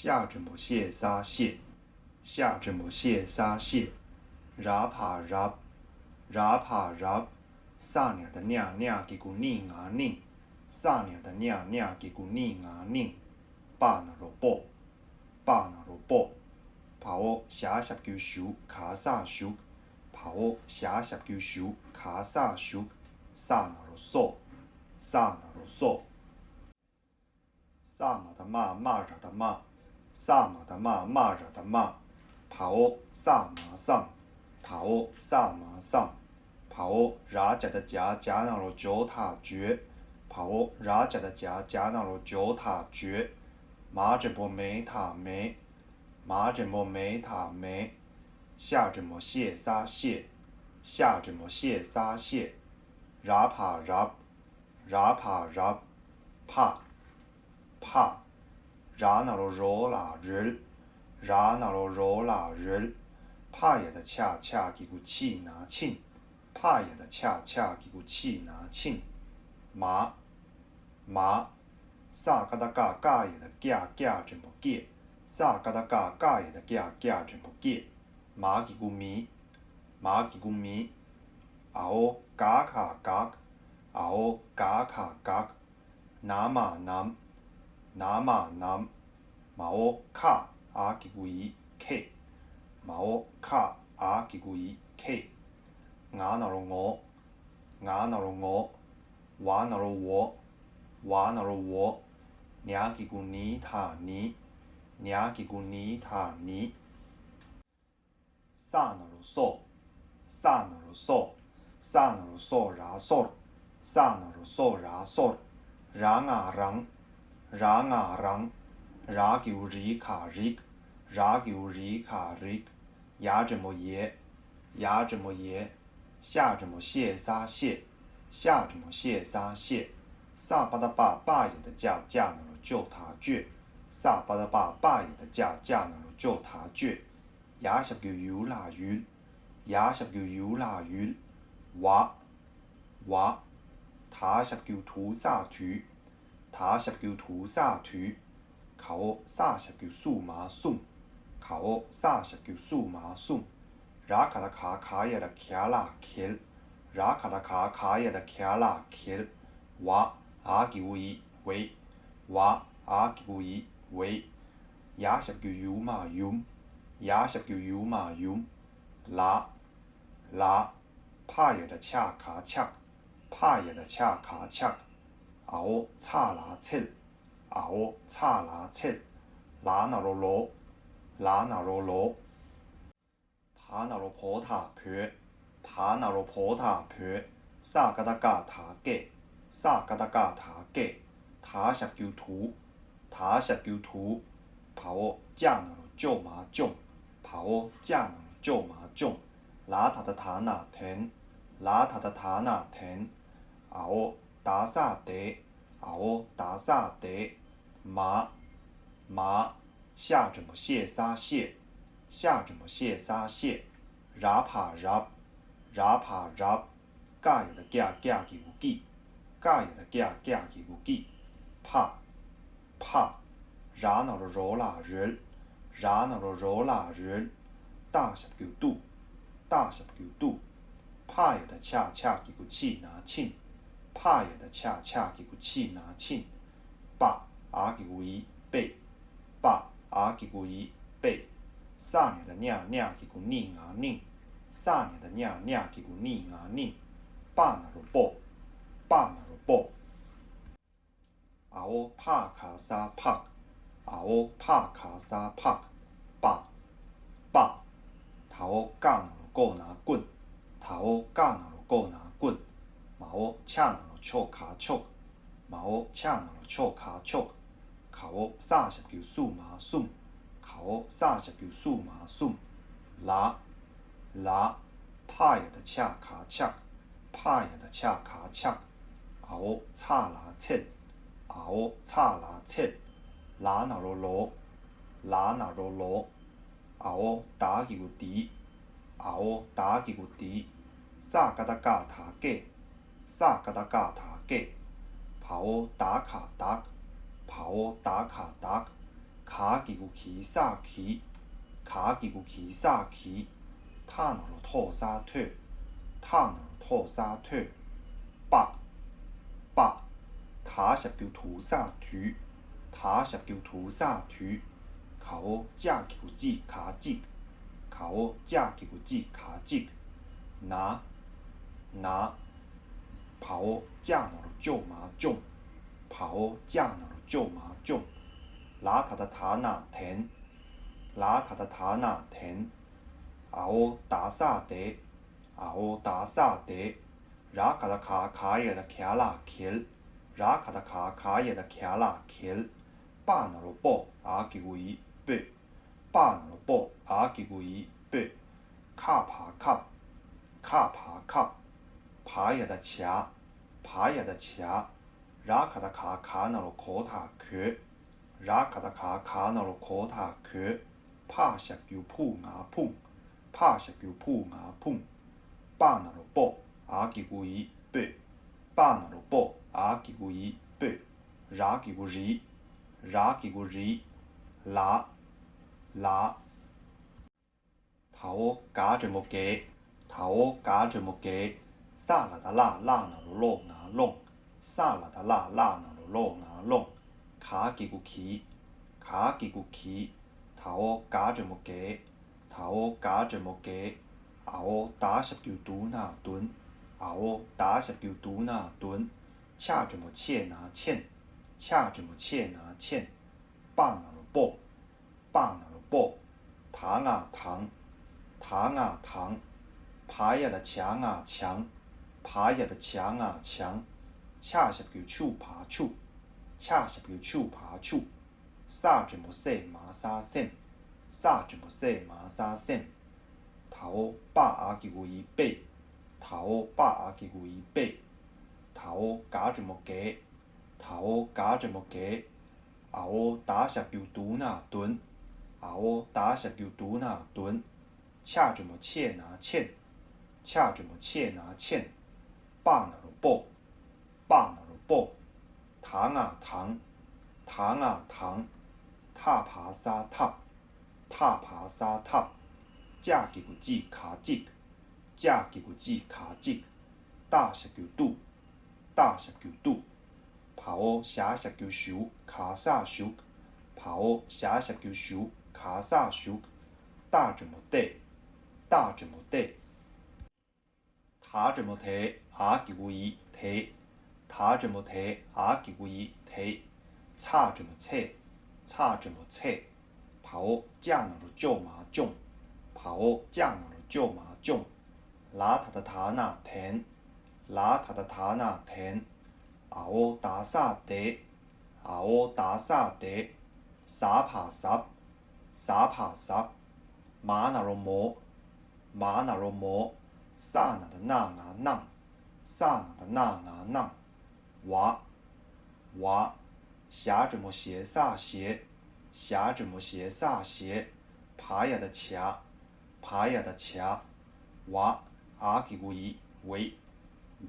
下着么谢撒谢，下着么谢撒谢，rapa rap，rapa rap，撒娘的娘娘给古宁啊宁，撒娘的娘娘给古宁啊宁，巴那罗波，巴那罗波，跑哦下下叫手卡萨手，跑哦下下叫手卡萨手，撒那罗嗦，撒那罗嗦。萨玛的玛，玛惹的玛，萨玛的玛，玛惹的玛，跑哦萨玛桑，跑哦萨玛桑，跑哦ราช的家加那罗九塔绝，跑哦ราช的家加那罗九塔绝，马着波梅塔梅，马着波梅塔梅，下着么谢撒谢，下着么谢撒谢，rapa rap，rapa rap，帕。帕，ra那罗罗拉日，ra那罗罗拉日，帕也的恰恰给股气拿庆，帕也的恰恰给股气拿庆，马，马，萨嘎达嘎嘎也的嘎嘎真不给，萨嘎达嘎嘎也的嘎嘎真不给，马给股米，马给股米，哦嘎卡嘎，哦嘎卡嘎，拿嘛拿。拿嘛拿，马哦卡阿吉古伊 K， 马哦卡阿吉古伊 K， 牙那罗我，牙那罗我，哇那罗我，哇那罗我，娘吉古尼塔尼，娘吉古尼塔尼，萨那罗嗦，萨那罗嗦，萨那罗嗦拉嗦，萨那罗嗦拉嗦，让啊让。让啊让，让叫里卡里，让叫里卡里，压着么耶，压着么耶，下着么谢撒谢，下着么谢撒谢，萨巴达巴巴也的架架那罗就他倔，萨巴达巴巴也的架架那罗就他倔，压下叫有拉鱼，压下叫有拉鱼，哇哇，他下叫图萨图。他十叫土沙土，เขา沙十叫苏马松，เขา沙十叫苏马松，ราคาราคา也的卡拉 kill， ราคาราคา也的卡拉 kill， 哇阿叫伊喂，哇阿叫伊喂，也十叫有嘛有，也十叫有嘛有，拉拉，怕也的恰卡恰，怕也的恰卡恰。熬差拉切，熬差拉切，拉那罗罗，拉那罗罗，爬那罗坡塔坡，爬那罗坡塔坡，萨嘎达嘎塔给，萨嘎达嘎塔给，塔下叫图，塔下叫图，跑架那罗就麻将，跑架那罗就麻将，拉塔的塔那田，拉塔的塔那田，熬打萨得。熬打萨得，马马下着么谢撒谢，下着么谢撒谢，rapa rap，rapa rap，嘎也的嘎嘎给无给，嘎也的嘎嘎给无给，帕帕，ra那罗罗拉人，ra那罗罗拉人，大小叫度，大小叫度，帕也的恰恰给个气拿庆。怕也的恰恰给个气拿庆，把阿给个一背，把阿给个一背，撒年的娘娘给个宁啊宁，撒年的娘娘给个宁啊宁，把那罗波，把那罗波，啊哦帕卡萨帕，啊哦帕卡萨帕，把把，他哦干那罗够拿棍，他哦干那罗够拿棍。马哦恰那罗丘卡丘，马哦恰那罗丘卡丘，เขา沙十叫苏马苏，เขา沙十叫苏马苏，拉拉，怕也的恰卡恰，怕也的恰卡恰，熬差拉切，熬差拉切，拉那罗罗，拉那罗罗，熬打叫底，熬打叫底，萨嘎达嘎塔给。萨嘎达嘎塔给，跑打卡达，跑打卡达，卡吉古奇萨奇，卡吉古奇萨奇，塔那罗托沙特，塔那罗托沙特，巴巴，塔什叫图萨图，塔什叫图萨图，考加吉古吉卡吉，考加吉古吉卡吉，拿拿，跑加那罗就麻将，跑加那罗就麻将。拉塔的塔那田，拉塔的塔那田，熬达萨德，熬达萨德，拉卡的卡卡也的卡拉 kill，拉卡的卡卡也的卡拉 kill，巴那罗波阿吉维贝，巴那罗波阿吉维贝，卡帕卡，卡帕卡，爬也的卡，爬也的卡，拉卡的卡卡那罗可塔克。拉卡达卡卡那罗可塔克，帕什叫普牙碰，帕什叫普牙碰，巴那罗波阿吉古伊贝，巴那罗波阿吉古伊贝，拉吉古里，拉吉古里，拉拉，头加着木给，头加着木给，萨拉达拉拉那罗罗牙龙，萨拉达拉拉那罗罗牙龙。卡吉古奇，卡吉古奇，头加着木给，头加着木给，后打十叫杜那墩，后打十叫杜那墩，恰着木切拿欠，恰着木切拿欠，巴那罗波，巴那罗波，糖啊糖，糖啊糖，爬呀的墙啊墙，爬呀的墙啊墙，恰十叫树爬树。恰是叫手爬手，沙着木塞马沙线，沙着木塞马沙线，头把阿吉维背，头把阿吉维背，头加着木给，头加着木给，后打十叫杜那墩，后打十叫杜那墩，恰着木切拿欠，恰着木切拿欠，巴那罗波，巴那罗波。糖啊糖，糖啊糖，塔爬沙塔，塔爬沙塔，加吉古吉卡吉，加吉古吉卡吉，大石叫杜，大石叫杜，跑下石叫树，卡萨树，跑下石叫树，卡萨树，大着木地，大着木地，塔着木提，阿吉古伊提。塔着木提阿吉维提，叉着木切，叉着木切，跑加那罗就麻将，跑加那罗就麻将，拉塔的塔那田，拉塔的塔那田，后打萨德，后打萨德，沙帕沙，沙帕沙，马那罗摩，马那罗摩，萨那的那牙囊，萨那的那牙囊。娃娃，下着木斜撒斜，下着木斜撒斜，爬呀的卡，爬呀卡，娃阿吉维维，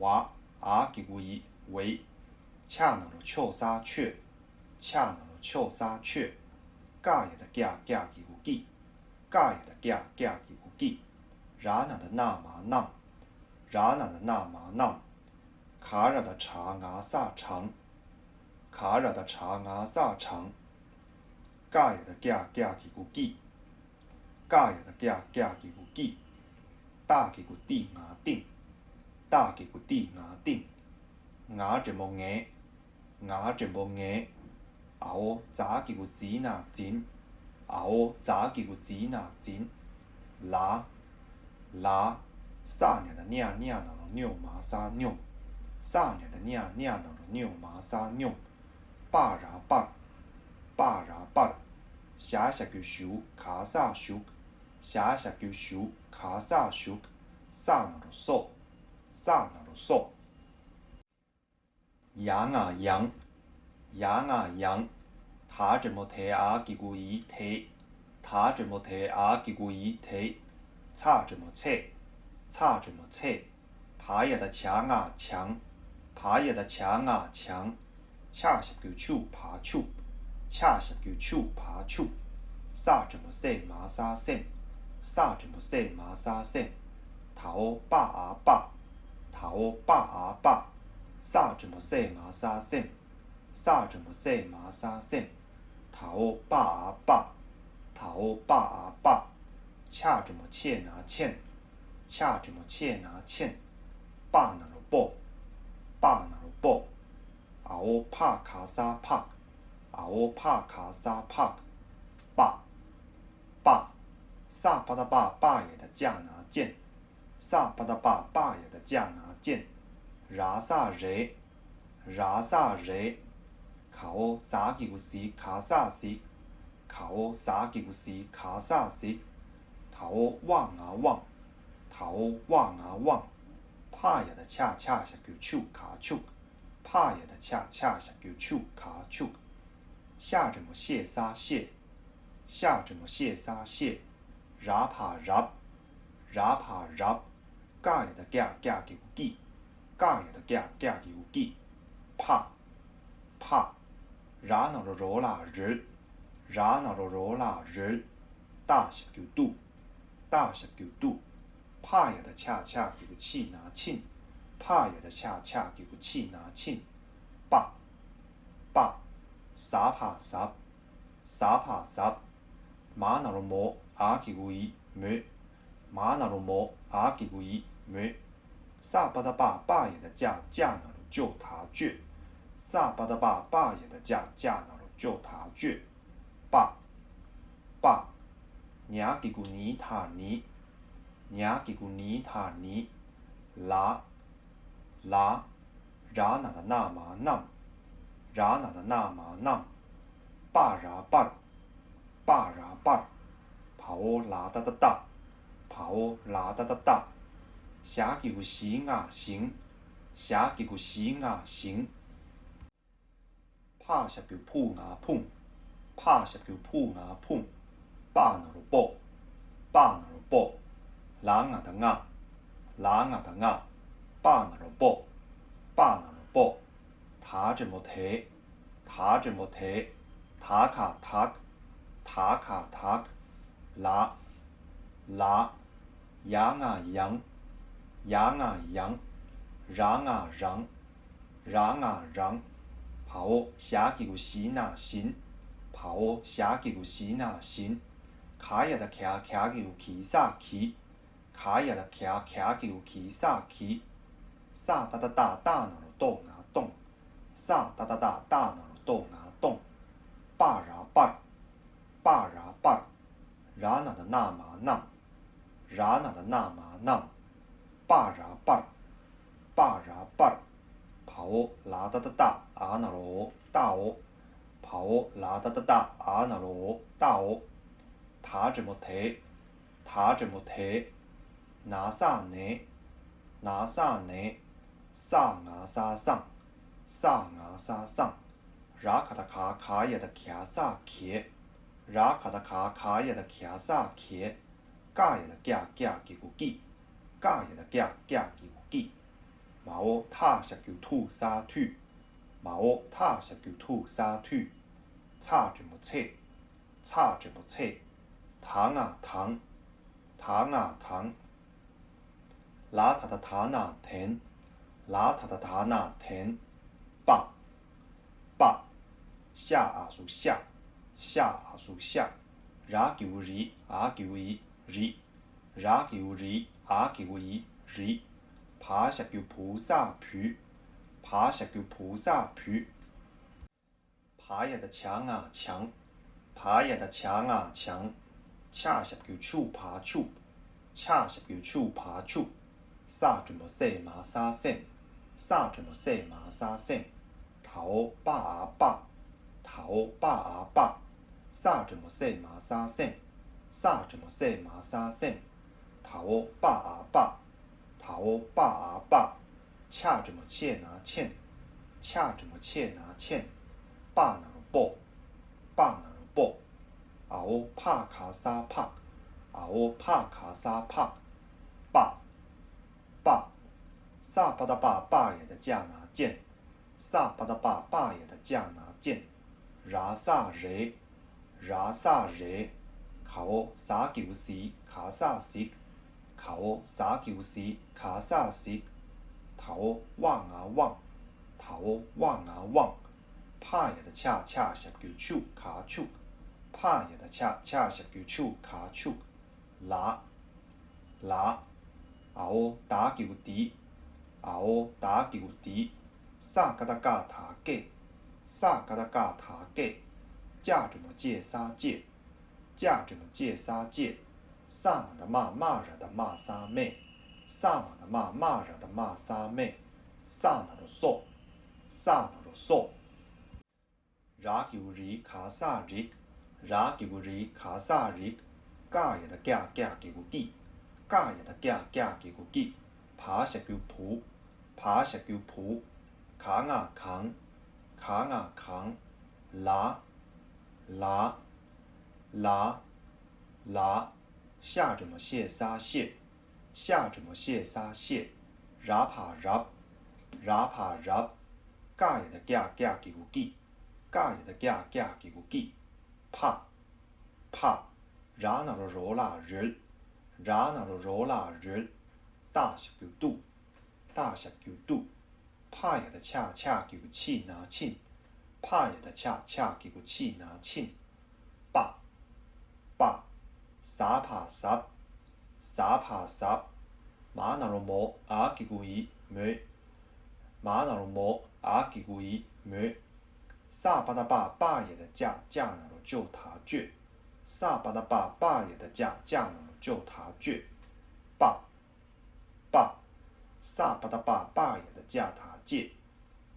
娃阿吉维维，恰那罗丘沙雀，恰那罗丘沙雀，嘎呀的嘎嘎吉古吉，嘎呀的嘎嘎吉古吉，然那的那麻囊，然那的那麻囊。卡拉的茶牙萨长，卡拉的茶牙萨长，嘎呀的嘎嘎吉古吉，嘎呀的嘎嘎吉古吉，大吉古地牙顶，大吉古地牙顶，牙着木牙，牙着木牙，后早吉古子那真，后早吉古子那真，拉拉，萨年的念念那罗牛麻沙牛。萨年的念念那罗牛麻沙牛，巴拉巴，巴拉巴，下下叫树卡萨树，下下叫树卡萨树，萨那罗索，萨那罗索，羊啊羊，羊啊羊，塔着木提阿吉古伊提，塔着木提阿吉古伊提，叉着木切，叉着木切，爬呀的墙啊墙。爬呀的墙啊墙，恰是叫树爬树，恰下叫手拍手，撒怎么说马沙线，撒怎么说马沙线，头把啊把，头把啊把，撒怎么说马沙线，撒怎么说马沙线，头把啊把，头把啊把，恰怎么切拿欠，恰怎么切拿欠，把那罗波，把那罗波，熬帕卡沙帕，熬帕卡沙帕，把把，萨巴达巴巴也的架拿剑，萨巴达巴巴也的架拿剑，ราซาเรราซาเรเขาสากิกุสีขาซาสิเขาสากิกุสีขาซาสิ头望啊望，头望啊望，怕也的恰恰下叫手卡手，怕也的恰恰下叫手卡手，下怎么谢沙谢，下怎么谢沙谢，รา怕รับรา怕รับกา也的架架叫记，ก也的架架叫记，怕怕，รา那罗罗啦日，รา那罗罗啦日，大下叫度。大下叫度，怕也的恰恰叫个气拿庆，怕也的恰恰叫个气拿庆，把把，撒怕撒，撒怕撒，马那罗摩阿基古伊没，马那罗摩阿基古伊没，萨巴达巴巴也的架架那罗就他倔，萨巴达巴巴也的架架那罗就他倔，把把。nya ki gu ni tha ni, nya ki gu ni tha ni, la, la, ra na da na ma nam, ra na da na ma nam, ba ra bar, ba ra bar, pao la da da da, pao la da da da, xia ki gu xi nga xing, xia ki gu xi nga xing, pa xia gu pu nga pung, pa xia gu pu nga pung,把那罗波，把那罗波，狼啊的啊，狼啊的啊，把那罗波，把那罗波，他怎么提，他怎么提，他卡他，他卡他，拉拉，羊啊羊，羊啊羊，让啊让，让啊让，跑下几个西那行，跑下几个西那行。卡也的卡卡叫起萨起，卡也的卡卡叫起萨起，萨哒哒哒大脑洞啊洞，萨哒哒哒大脑洞啊洞，巴拉巴，巴拉巴，然那的那嘛那，然那的那嘛那，巴拉巴，巴拉巴，跑拉哒哒哒啊那罗大哦，跑拉哒哒哒啊那罗大哦。他怎么提？他怎么提？拿啥呢？拿啥呢？啥牙啥上？啥牙啥上？ราคาตะขาขา也的卡啥卡？ราคาตะขาขา也的卡啥卡？ก也的架架叫个记，ก也的架架叫个记。毛他下叫吐沙吐，毛他下叫吐沙吐。差怎么切？差怎么切？糖啊糖，糖啊糖，拉他的塔那甜，拉他的塔那甜，把把，下啊属下，下啊属下，รา叫日啊叫伊日，รา叫日啊叫伊日，爬下叫菩萨皮，爬下叫菩萨皮，爬也的墙啊墙，爬也的墙啊墙。恰下叫手爬手，恰下叫手爬手，撒怎么说马沙线，撒怎么说马沙线，头把啊把，头把啊把，撒怎么说马沙线，撒怎么说马沙线，头把啊把，头把啊把，恰怎么切拿欠，恰怎么切拿欠，把那罗波，把那罗波。熬帕卡沙帕，熬帕卡沙帕，把把，萨巴达巴巴也的架拿剑，萨巴达巴巴也的架拿剑， ra sa re, ra sa re, khao sa kiu si, ka sa sik, khao sa kiu si, ka sa sik,头望啊望，头望啊望，怕也的恰恰十叫手卡手，怕也的恰恰十叫手卡手，拿拿，后打叫底，后打叫底，啥个哒嘎塔给，啥个哒嘎塔给，驾着么借啥借，驾着么借啥借，啥么的骂着的骂啥妹。萨玛的骂着的骂沙妹，萨那的嗦，萨那的嗦，拉叫里卡萨里，拉叫里卡萨里，嘎也的嘎嘎叫鸡，嘎也的嘎嘎叫鸡，爬石叫蒲，爬石叫蒲，扛啊扛，扛啊扛，拉拉拉拉，下着么谢沙谢。下着么谢沙谢，拉帕拉，拉帕拉，嘎也的嘎嘎叫鸡，嘎也的嘎嘎叫鸡，怕怕，拉那罗罗拉日，拉那罗罗拉日，大小叫度，大小叫度，怕也的恰恰叫气拿庆，怕也的恰恰叫气拿庆，爸爸，撒帕撒。撒帕撒，马那罗摩阿吉古伊梅，马那罗摩阿吉古伊梅，萨巴达巴巴也的架架那罗就他倔，萨巴达巴巴也的架架那罗就他倔，爸爸，萨巴达巴巴也的架他借，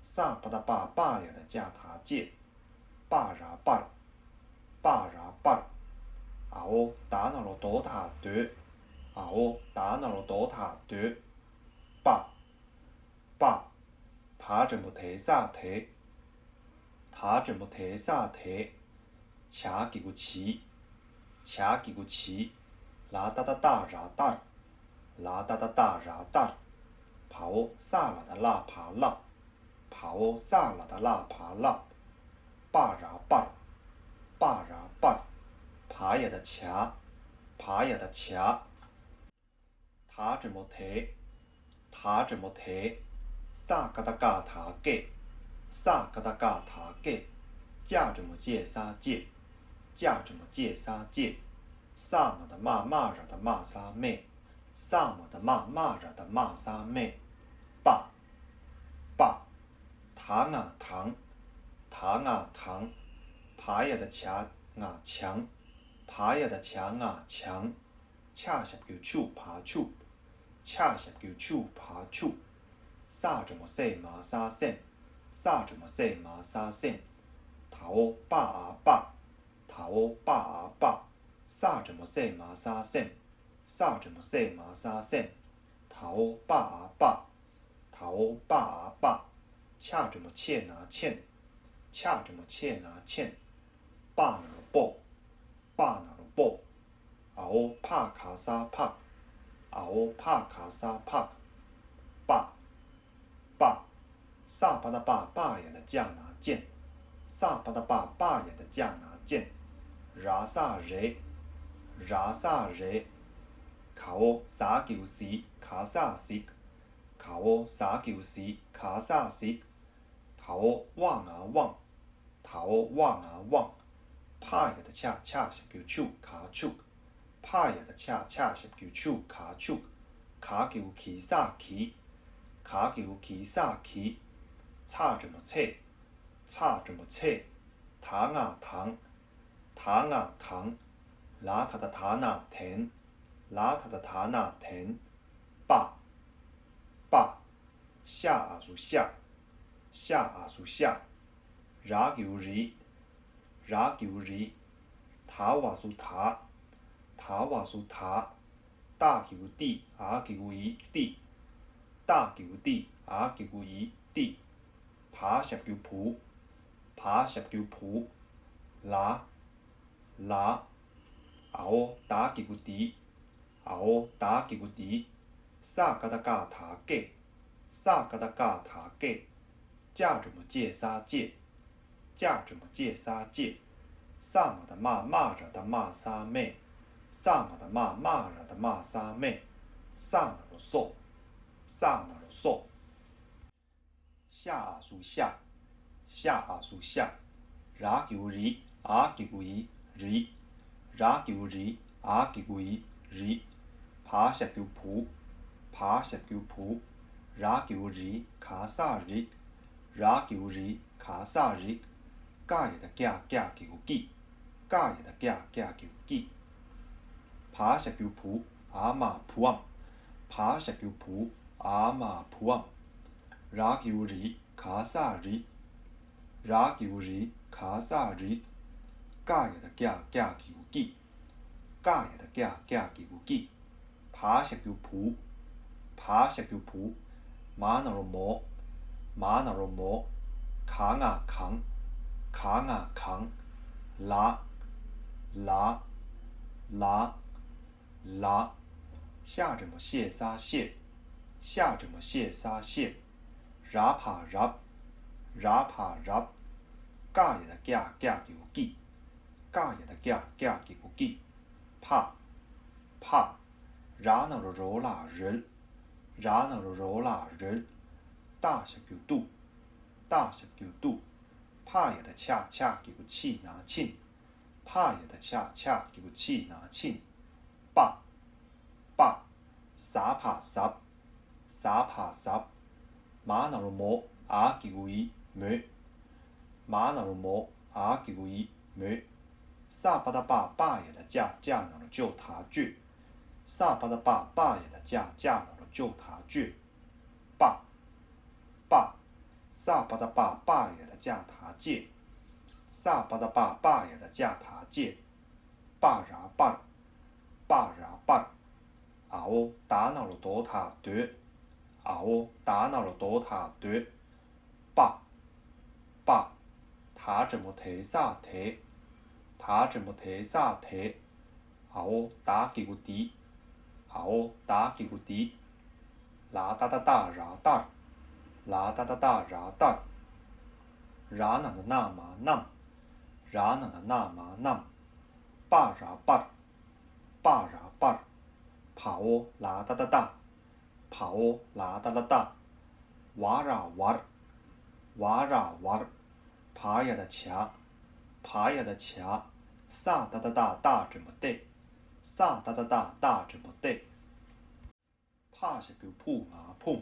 萨巴达巴巴也的架他借，巴拉巴，巴拉巴，后打那罗多他对。后打那罗多塔对，爸爸，他怎么提啥提？他怎么提啥提？恰叫个齐，恰叫个齐，拉哒哒哒拉哒，拉哒哒哒拉哒，跑萨拉的拉爬拉，跑萨拉的拉爬拉，巴拉巴，巴拉巴，爬也的恰，爬也的恰。他怎么提？他怎么提？啥个哒嘎他给？啥个哒嘎他给？驾怎么借啥借？驾怎么借啥借？啥么的骂着的骂啥妹？啥么的骂着的骂啥妹？爸爸，糖啊糖，糖啊糖，爬也的墙啊墙，爬也的墙啊墙，恰下叫手爬手。恰下叫手爬手，啥怎么说马沙声？啥怎么说马沙声？头爸啊爸，头爸啊爸，啥怎么说马沙声？啥怎么说马沙声？头爸啊爸，头爸啊爸，恰怎么切拿欠？恰怎么切拿欠？爸那个抱，爸那个抱，后怕卡沙怕。后帕卡沙帕，爸爸，萨巴达巴巴也的架拿剑，萨巴达巴巴也的架拿剑，拉萨热，拉萨热，考萨叫西卡萨西，考萨叫西卡萨西，头望啊望，头望啊望，怕也的恰恰是叫手卡手。怕也的恰恰是叫手卡手，卡叫起啥起，卡叫起啥起，差怎么扯，差怎么扯，糖啊糖，糖啊糖，拉他的糖啊甜，拉他的糖啊甜，爸爸，下啊是下，下啊是下，拉叫里，拉叫里，他哇是他。他话说他，大叫地，啊叫伊地，大叫地，啊叫伊地，爬石叫蒲，爬石叫蒲，拉拉，后打叫地，后打叫地，啥个哒嘎他给，啥个哒嘎他给，驾怎么借啥借？驾着么介沙介，萨么的骂着的骂沙妹，萨么的骂着的骂沙妹，萨那罗嗦，萨那罗嗦。下阿苏下，下阿苏下，ra kiu ri a kiu i ri, ra kiu ri a kiu i ri, 爬下 kiu pu, 爬下 kiu pu, ra kiu ri ka sa ri, ra kiu ri ka sa ri, 噶也的噶噶 kiu gi, 噶也的噶噶 kiu gi. 爬下 kiu pu, a ma puam, 爬下 kiu pu, a ma puam, ra kiu ri ka sa ri, ra kiu ri ka sa ri, 噶也的噶噶 kiu gi, 噶也的噶噶 kiu gi. 爬下 kiu pu, 爬下 kiu pu, ma na ro mo, ma na ro mo, 扛啊扛，扛啊扛，拉，拉，拉，拉，下着么谢撒谢，下着么谢撒谢，ra pa rap, ra pa rap, 噶也的噶噶 kiu gi, 噶也的噶噶 kiu gi. 怕，怕，ra na ro ro la rel, ra na ro ro la rel, 大小 kiu du, 大小 kiu du, 怕也的恰恰 kiu 气拿庆，怕也的恰恰 kiu 气拿庆。爸，爸，撒帕撒，撒帕撒，马那罗摩阿 kiu i me, 马那罗摩阿 kiu i me, 萨巴达巴巴也的架架那罗就他句，萨巴达巴巴也的架架那罗就他句。爸，爸，萨巴达巴巴也的架他界，萨巴达巴巴也的架他界。巴拉巴，巴拉巴，啊哦，打那罗多他对，啊哦，打那罗多他对。爸，爸，他怎么提萨提，他怎么提萨提，啊哦，打给个滴，啊哦，打给个滴。啦哒哒哒啦哒，啦哒哒哒啦哒，啦那的那嘛那，啦那的那嘛那，巴拉巴，巴拉巴，跑哦啦哒哒哒，跑哦啦哒哒哒，哇啦哇，哇啦哇，爬呀的卡，爬呀的卡，萨哒哒哒哒怎么对，萨哒哒哒哒怎么对。怕是叫扑牙碰，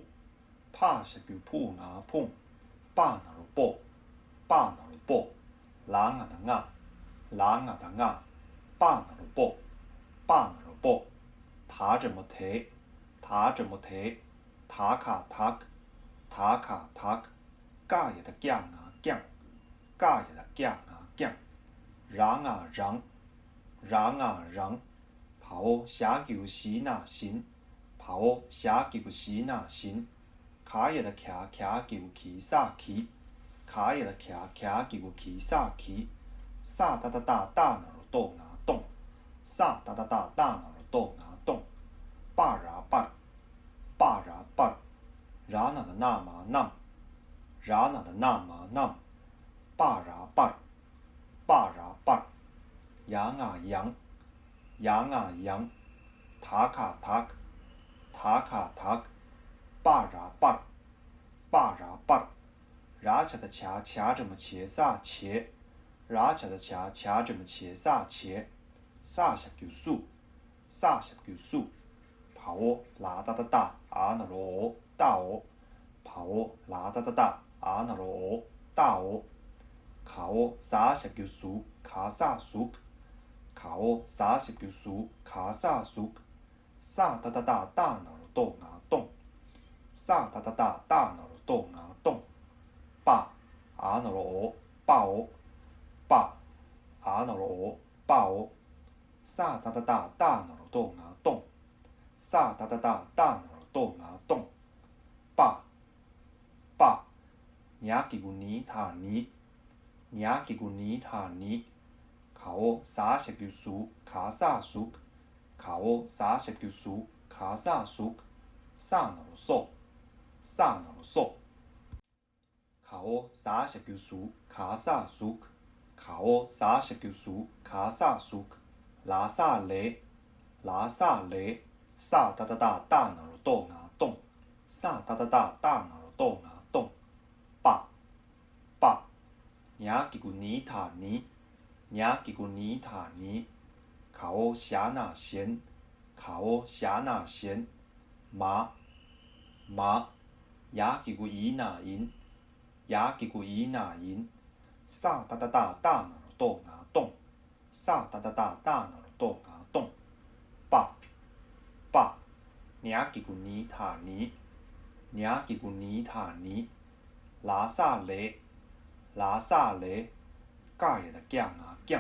怕是叫扑牙碰，巴那罗波，巴那罗波，狼啊的啊，狼啊的啊，巴那罗波，巴那罗波，他怎么提，他怎么提，他卡他，他卡他，嘎也的降啊降，嘎也的降啊降，让啊让，让啊让，跑下球西那行。跑哦，下球西那行，卡也的卡卡球起萨起，卡也的卡卡球起萨起，萨哒哒哒哒那罗豆牙动，萨哒哒哒哒那罗豆牙动，巴拉巴，巴拉巴，ra那的那嘛那，ra那的那嘛那，巴拉巴，巴拉巴，羊啊羊，羊啊羊，塔卡塔。塔卡塔，巴拉巴，巴拉巴，拉恰的恰恰这么切萨切，拉恰的恰恰这么切萨切，萨下就数，萨下就数，跑哦啦哒哒哒啊那罗哦大哦，跑哦啦哒哒哒啊那罗哦大哦，卡哦萨下就数卡萨数，卡哦萨下就数卡萨数。萨哒哒哒大脑的豆芽动，萨哒哒哒大脑的豆芽动，爸，啊那罗哦，爸哦，爸，啊那罗哦，爸哦，萨哒哒哒大脑的豆芽动，萨哒哒哒大脑的豆芽动，爸，爸，伢给个尼他尼，伢给个尼他尼，卡哦萨些个数卡萨数。卡哦萨些球数卡萨数，萨那罗嗦，萨那罗嗦。考39数卡萨苏克，考39数卡萨苏克，拉萨雷，拉萨雷，萨哒哒哒大脑豆芽洞，萨哒哒哒大脑豆芽洞，爸，爸，伢吉古尼塔尼，伢吉古尼塔尼，考霞那贤，考霞那贤，妈，妈，伢吉古伊那因。牙吉古伊那因，萨哒哒哒大脑豆芽洞，萨哒哒哒大脑豆芽洞，爸，爸，伢吉古尼塔尼，伢吉古尼塔尼，拉萨雷，拉萨雷，假日的囝啊囝，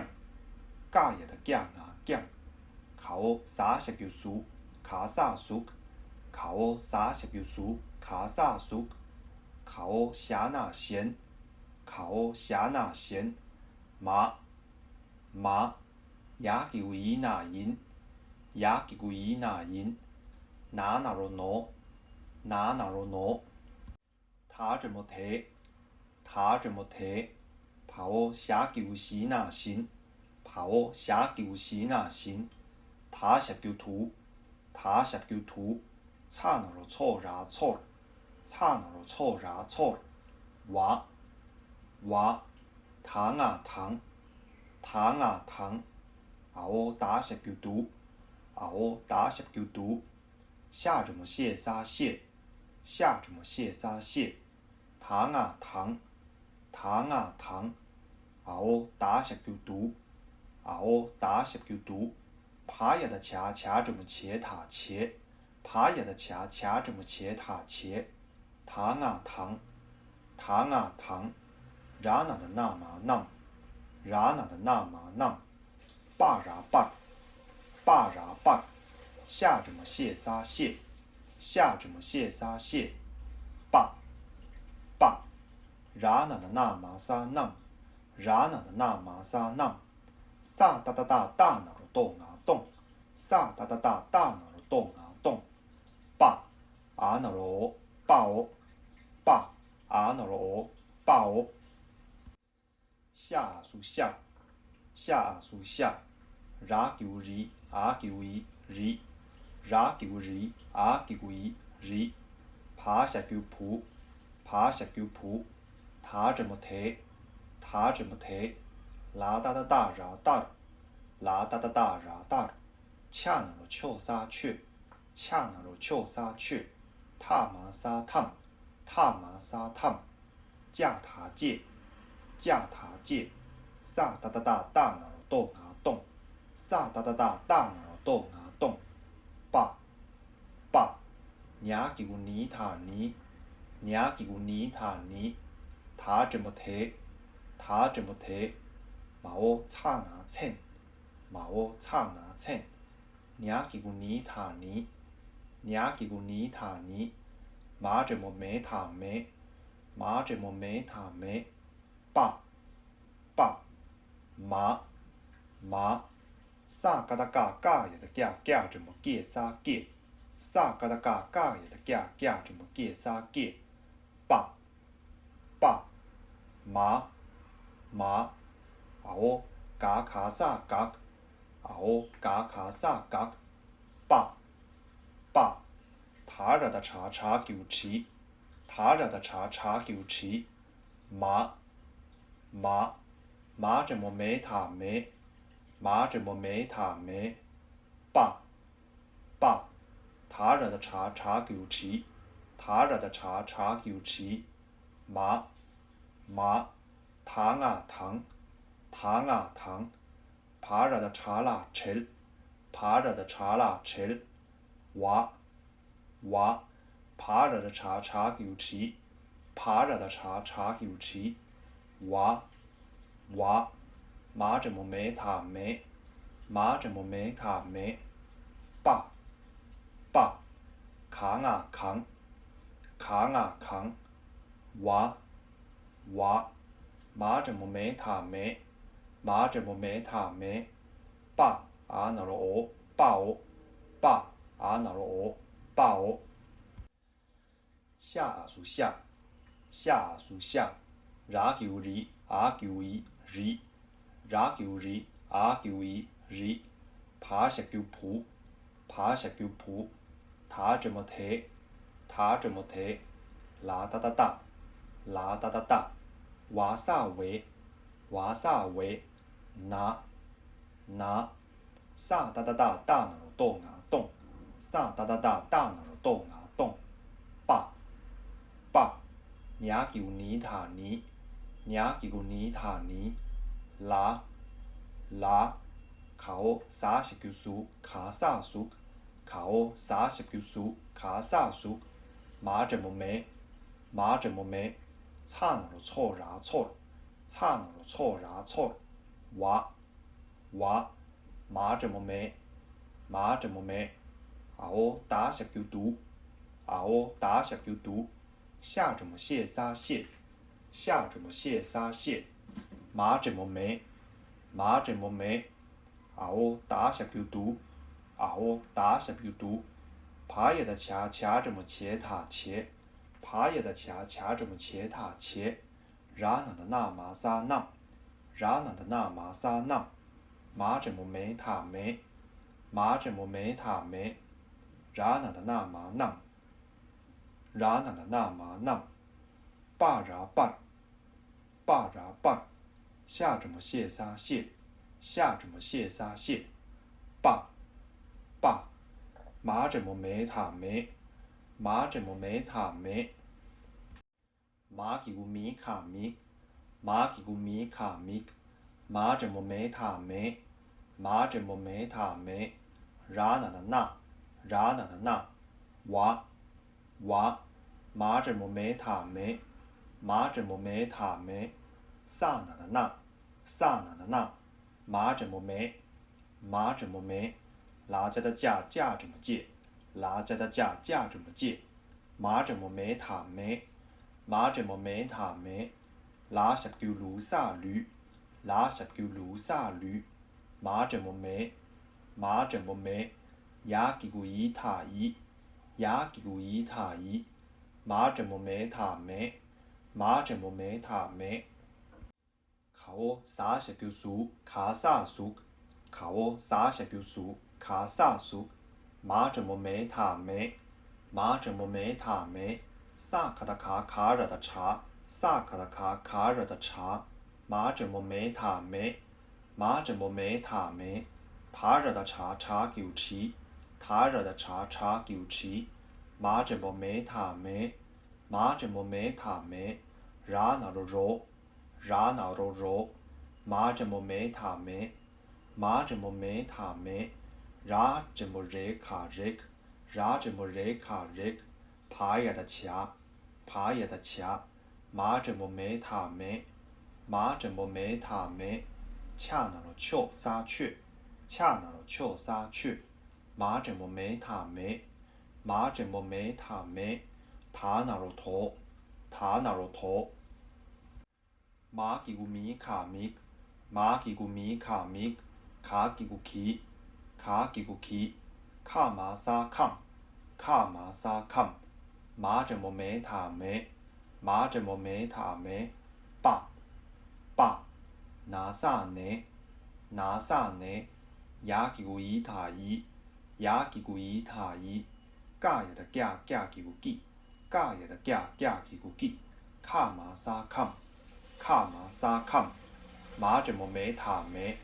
假日的囝啊囝，考39数卡萨苏，考39数卡萨苏。考霞那贤，考霞那贤，妈，妈，伢吉伊那因，伢吉伊那因，拿那罗挪，拿那罗挪，他怎么提，他怎么提，跑霞吉西那行，跑霞吉西那行，他下九图，他下九图，差那罗错啦错。差那罗错啦错，娃，娃，糖啊糖，糖啊糖，熬打十九度，熬打十九度，下怎么谢沙谢，下怎么谢沙谢，糖啊糖，糖啊糖，熬打十九度，熬打十九度，爬呀的恰恰怎么切塔切，爬呀的恰恰怎么切塔切。糖啊糖，糖啊糖，然那的那嘛nam，然那的那嘛nam，爸然爸，爸然爸，下怎么谢沙谢，下怎么谢沙谢，爸，爸，然那的那嘛沙 nam，然那的那嘛沙 nam，萨哒哒哒大脑豆芽洞，萨哒哒哒大脑豆芽洞，爸，啊那罗，爸哦。爸，啊那罗，爸哦。下属下，下属下，ra九日，啊九一日，ra九日，啊九一日，爬下九铺，爬下九铺，他怎么提，他怎么提，拉哒哒哒ra哒，拉哒哒哒ra哒，恰那罗秋沙雀，恰那罗秋沙雀，踏马沙烫。踏马沙烫，架塔界，架塔界，萨哒哒哒大脑豆芽洞，萨哒哒哒大脑豆芽洞，爸，爸，伢吉古尼塔尼，伢吉古尼塔尼，他怎么提，他怎么提，马我差拿称，马我差拿称，伢吉古尼塔尼，伢吉古尼塔尼。马怎么没他没，马怎么没他没，爸，爸，妈，妈，萨嘎达嘎嘎也的嘎嘎怎么给萨给，萨嘎达嘎嘎也的嘎嘎怎么给萨给，爸，爸，妈，妈，熬嘎卡萨嘎，熬嘎卡萨嘎，爸，爸。他让的查查九七，他让的查查九七，妈，妈，妈怎么没他没，妈怎么没他没，爸，爸，他让的查查九七，他让的查查九七，妈，妈，糖啊糖，糖啊糖，爬让的查拉切，爬让的查拉切，娃。娃，爬着的查查九七，爬着的查查九七，娃，娃，妈怎么没他没，妈怎么没他没，爸，爸，扛啊扛，扛啊扛，娃，娃，妈怎么没他没，妈怎么没他没，爸啊那罗哦，爸哦，爸啊那罗哦。爸哦，下属下，下属下 ra kiu ri, a kiu i, ri, ra kiu ri, a kiu i, ri,爬下kiu pu,爬下kiu pu, ta zhe mo te, ta zhe mo te, la da da da, la da da da, wa sa wei, wa sa wei, na, na, sa da da da大脑动啊动，sa da da da大脑动啊动，爸，爸，nhà kiu ni thả ni, nhà kiu ni thả ni, lá, lá, khảo sa sẽ kiu su, khá sa su, khảo sa sẽ kiu su, khá sa su, má zhe mo me, má zhe mo me, ca脑错ra错，ca脑错ra错，哇，哇，má zhe mo me, má zhe mo me, áo đá sẽ kiu tú, áo đá sẽ kiu tú, 下怎么蟹撒蟹，下怎么蟹撒蟹，马怎么没，马怎么没，熬打下就读，熬打下就读，爬也的掐掐怎么切它切，爬也的掐掐怎么切它切，然后的那马撒那，然后的那马撒那，马怎么没它没，马怎么没它没，然后的那马那。然后的那嘛那，爸然爸，爸然爸，下怎么蟹撒蟹，下怎么蟹撒蟹，爸，爸，马怎么没它没，马怎么没它没，马给个米卡米，马给个米卡米，马怎么没它没，马怎么没它没，然后的那，然后的那，娃，娃。马怎么没它没，马怎么没它没，萨哪的那，萨哪的那，马怎么没，马怎么没，拿家的价价怎么借，拿家的价价怎么借，马怎么没它没，马怎么没它没，拿下丢卢萨驴，拿下丢卢萨驴，马怎么没，马怎么没，牙给个一塔一，牙给个一塔一。马怎么没它没，马怎么没它没，考啥些叫数，卡啥数，考啥些叫数，卡啥数，马怎么没它没，马怎么没它没，萨卡的卡卡热的茶，萨卡的卡卡热的茶，马怎么没它没，马怎么没它没，他热的茶茶九七，他热的茶茶九七。马怎么没它没，马怎么没它没，然后肉，然后肉，马怎么没它没，马怎么没它没，然怎么热卡热，然怎么热卡热，爬也的掐，爬也的掐，马怎么没它没，马怎么没它没，恰那了雀撒雀，恰那了雀撒雀，马怎么没它没。马怎么没它没，他那了头，他那了头。马给个米卡米，马给个米卡米，卡给个起，卡给个起，卡马萨康，卡马萨康。马怎么没它没，马怎么没它没，爸，爸，拿啥呢？拿啥呢？牙给个一塔一，牙给个一塔一。嘎也的嘎嘎给个给，嘎也的嘎嘎给个给，卡马萨康，卡马萨康，马怎么没它没，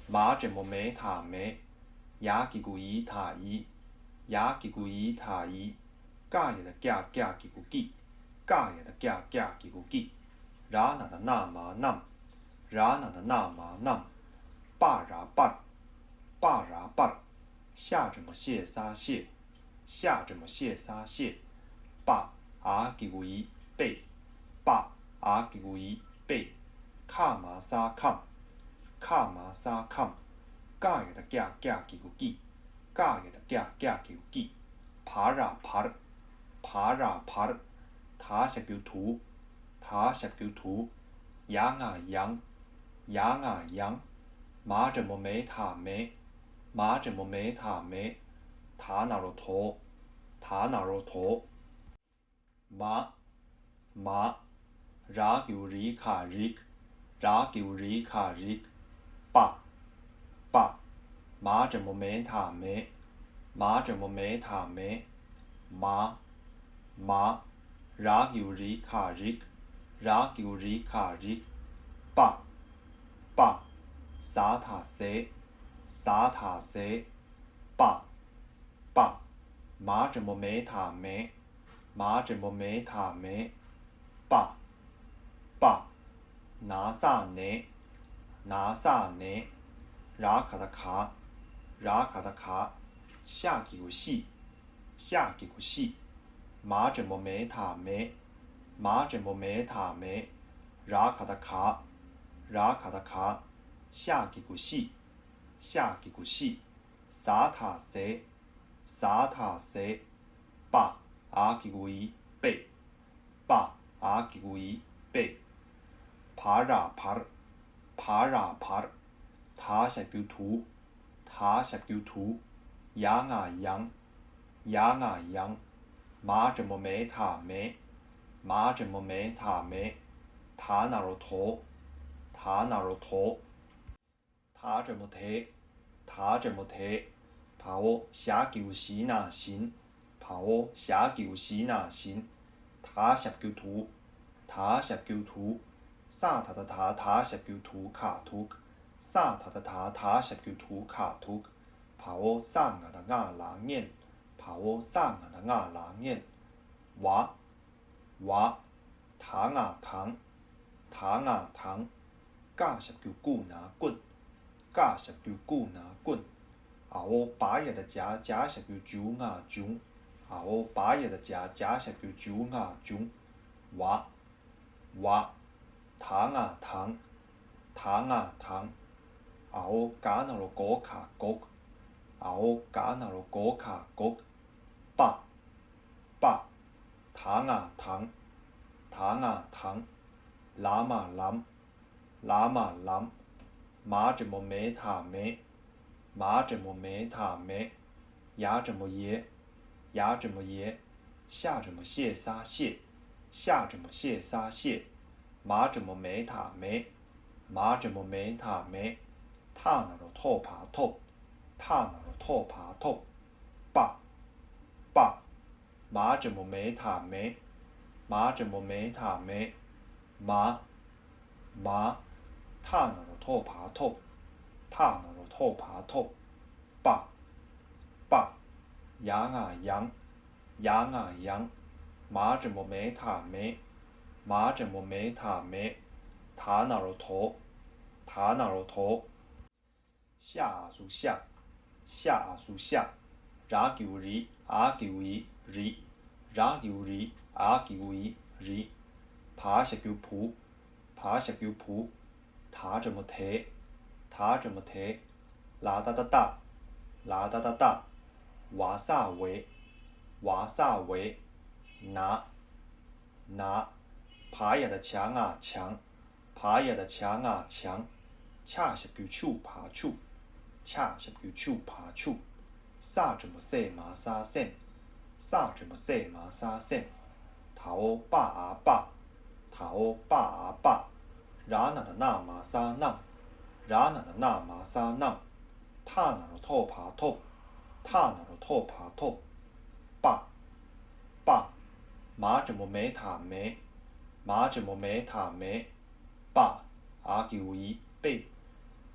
马怎么没它没，牙给个一塔一，牙给个一塔一，嘎也的嘎嘎给个给，嘎也的嘎嘎给个给，然后的那嘛那，然后的那嘛那，爸然爸，爸然爸，下怎么蟹撒蟹。下怎么蟹撒蟹，爸啊给个一背，爸啊给个一背，卡马撒康，卡马撒康，嘎也的嘎嘎给个给，嘎也的嘎嘎给个给，爬呀爬，爬呀爬，他下就图，他下就图，羊啊羊，羊啊羊，马怎么没它没，马怎么没它没。他那了头，他那了头，马，马， ra kiu ri ka rik, ra kiu ri ka rik, ba, ba, ma zhen mo me ta me, ma zhen mo me ta me, ma, ma, ra kiu ri ka rik, ra kiu ri ka rik, ba, ba, sa ta se, sa ta se, ba, ba, ma zhen mo me ta me, ma zhen mo me ta me, ba, ba, na sa ne, na sa ne, ra ka da ka, ra ka da ka,下几个细，下几个细，ma zhen mo me ta me, ma zhen mo me ta me, ra ka da ka, ra ka da ka,下几个细，下几个细，sa ta se, sa ta se, ba, a 几个一背，ba, a 几个一背。pa ra par, pa ra par, ta 下九图，ta 下九图，yang啊yang，yang啊yang，ma zhen mo me ta me，ma zhen mo me ta me，ta那罗头，ta那罗头，ta zhen mo te，ta zhen mo te，pa o 下九西那行，pa o 下九西那行，ta 下九图，ta 下九图。sa ta ta ta ta 十九圖卡圖，sa ta ta ta ta 十九圖卡圖，pa o sa nga da nga la ngien，pa o sa nga da nga la ngien，wa，wa，糖啊糖，糖啊糖，加十九股拿棍，加十九股拿棍，啊我把嘢的加十九九啊九，啊我把嘢的加十九九啊九，wa，wa。糖啊糖，糖啊糖，啊我加那罗果卡果，啊我加那罗果卡果，爸，爸，糖啊糖，糖啊糖，拉嘛蓝，拉嘛蓝，马怎么没他没，马怎么没他没，牙怎么耶，牙怎么耶，下怎么谢沙谢，下怎么谢沙谢。马怎么没他没，马怎么没他没，他那罗托爬托，他那罗托爬托，爸，爸，马怎么没他没，马怎么没他没，马，马，他那罗托爬托，他那罗托爬托，爸，爸，羊啊羊，羊啊羊，马怎么没他没。马怎么没他没，他那罗头，他那罗头，下啊属下，下啊属下，ra九里啊九一里，ra九里啊九一里，爬下九铺，爬下九铺，他怎么贴，他怎么贴，啦哒哒哒，啦哒哒哒，瓦萨维，瓦萨维，拿，拿。爬呀的墙啊墙，爬呀的墙啊墙，恰十九处爬处，恰十九处爬处，啥怎么说嘛啥声，啥怎么说嘛啥声，头爸啊爸，头爸啊爸，然那的那嘛啥那，然那的那嘛啥那，他那罗头爬头，他那罗头爬头，爸，爸，马怎么没他没？马怎么没他没？爸，阿九一背，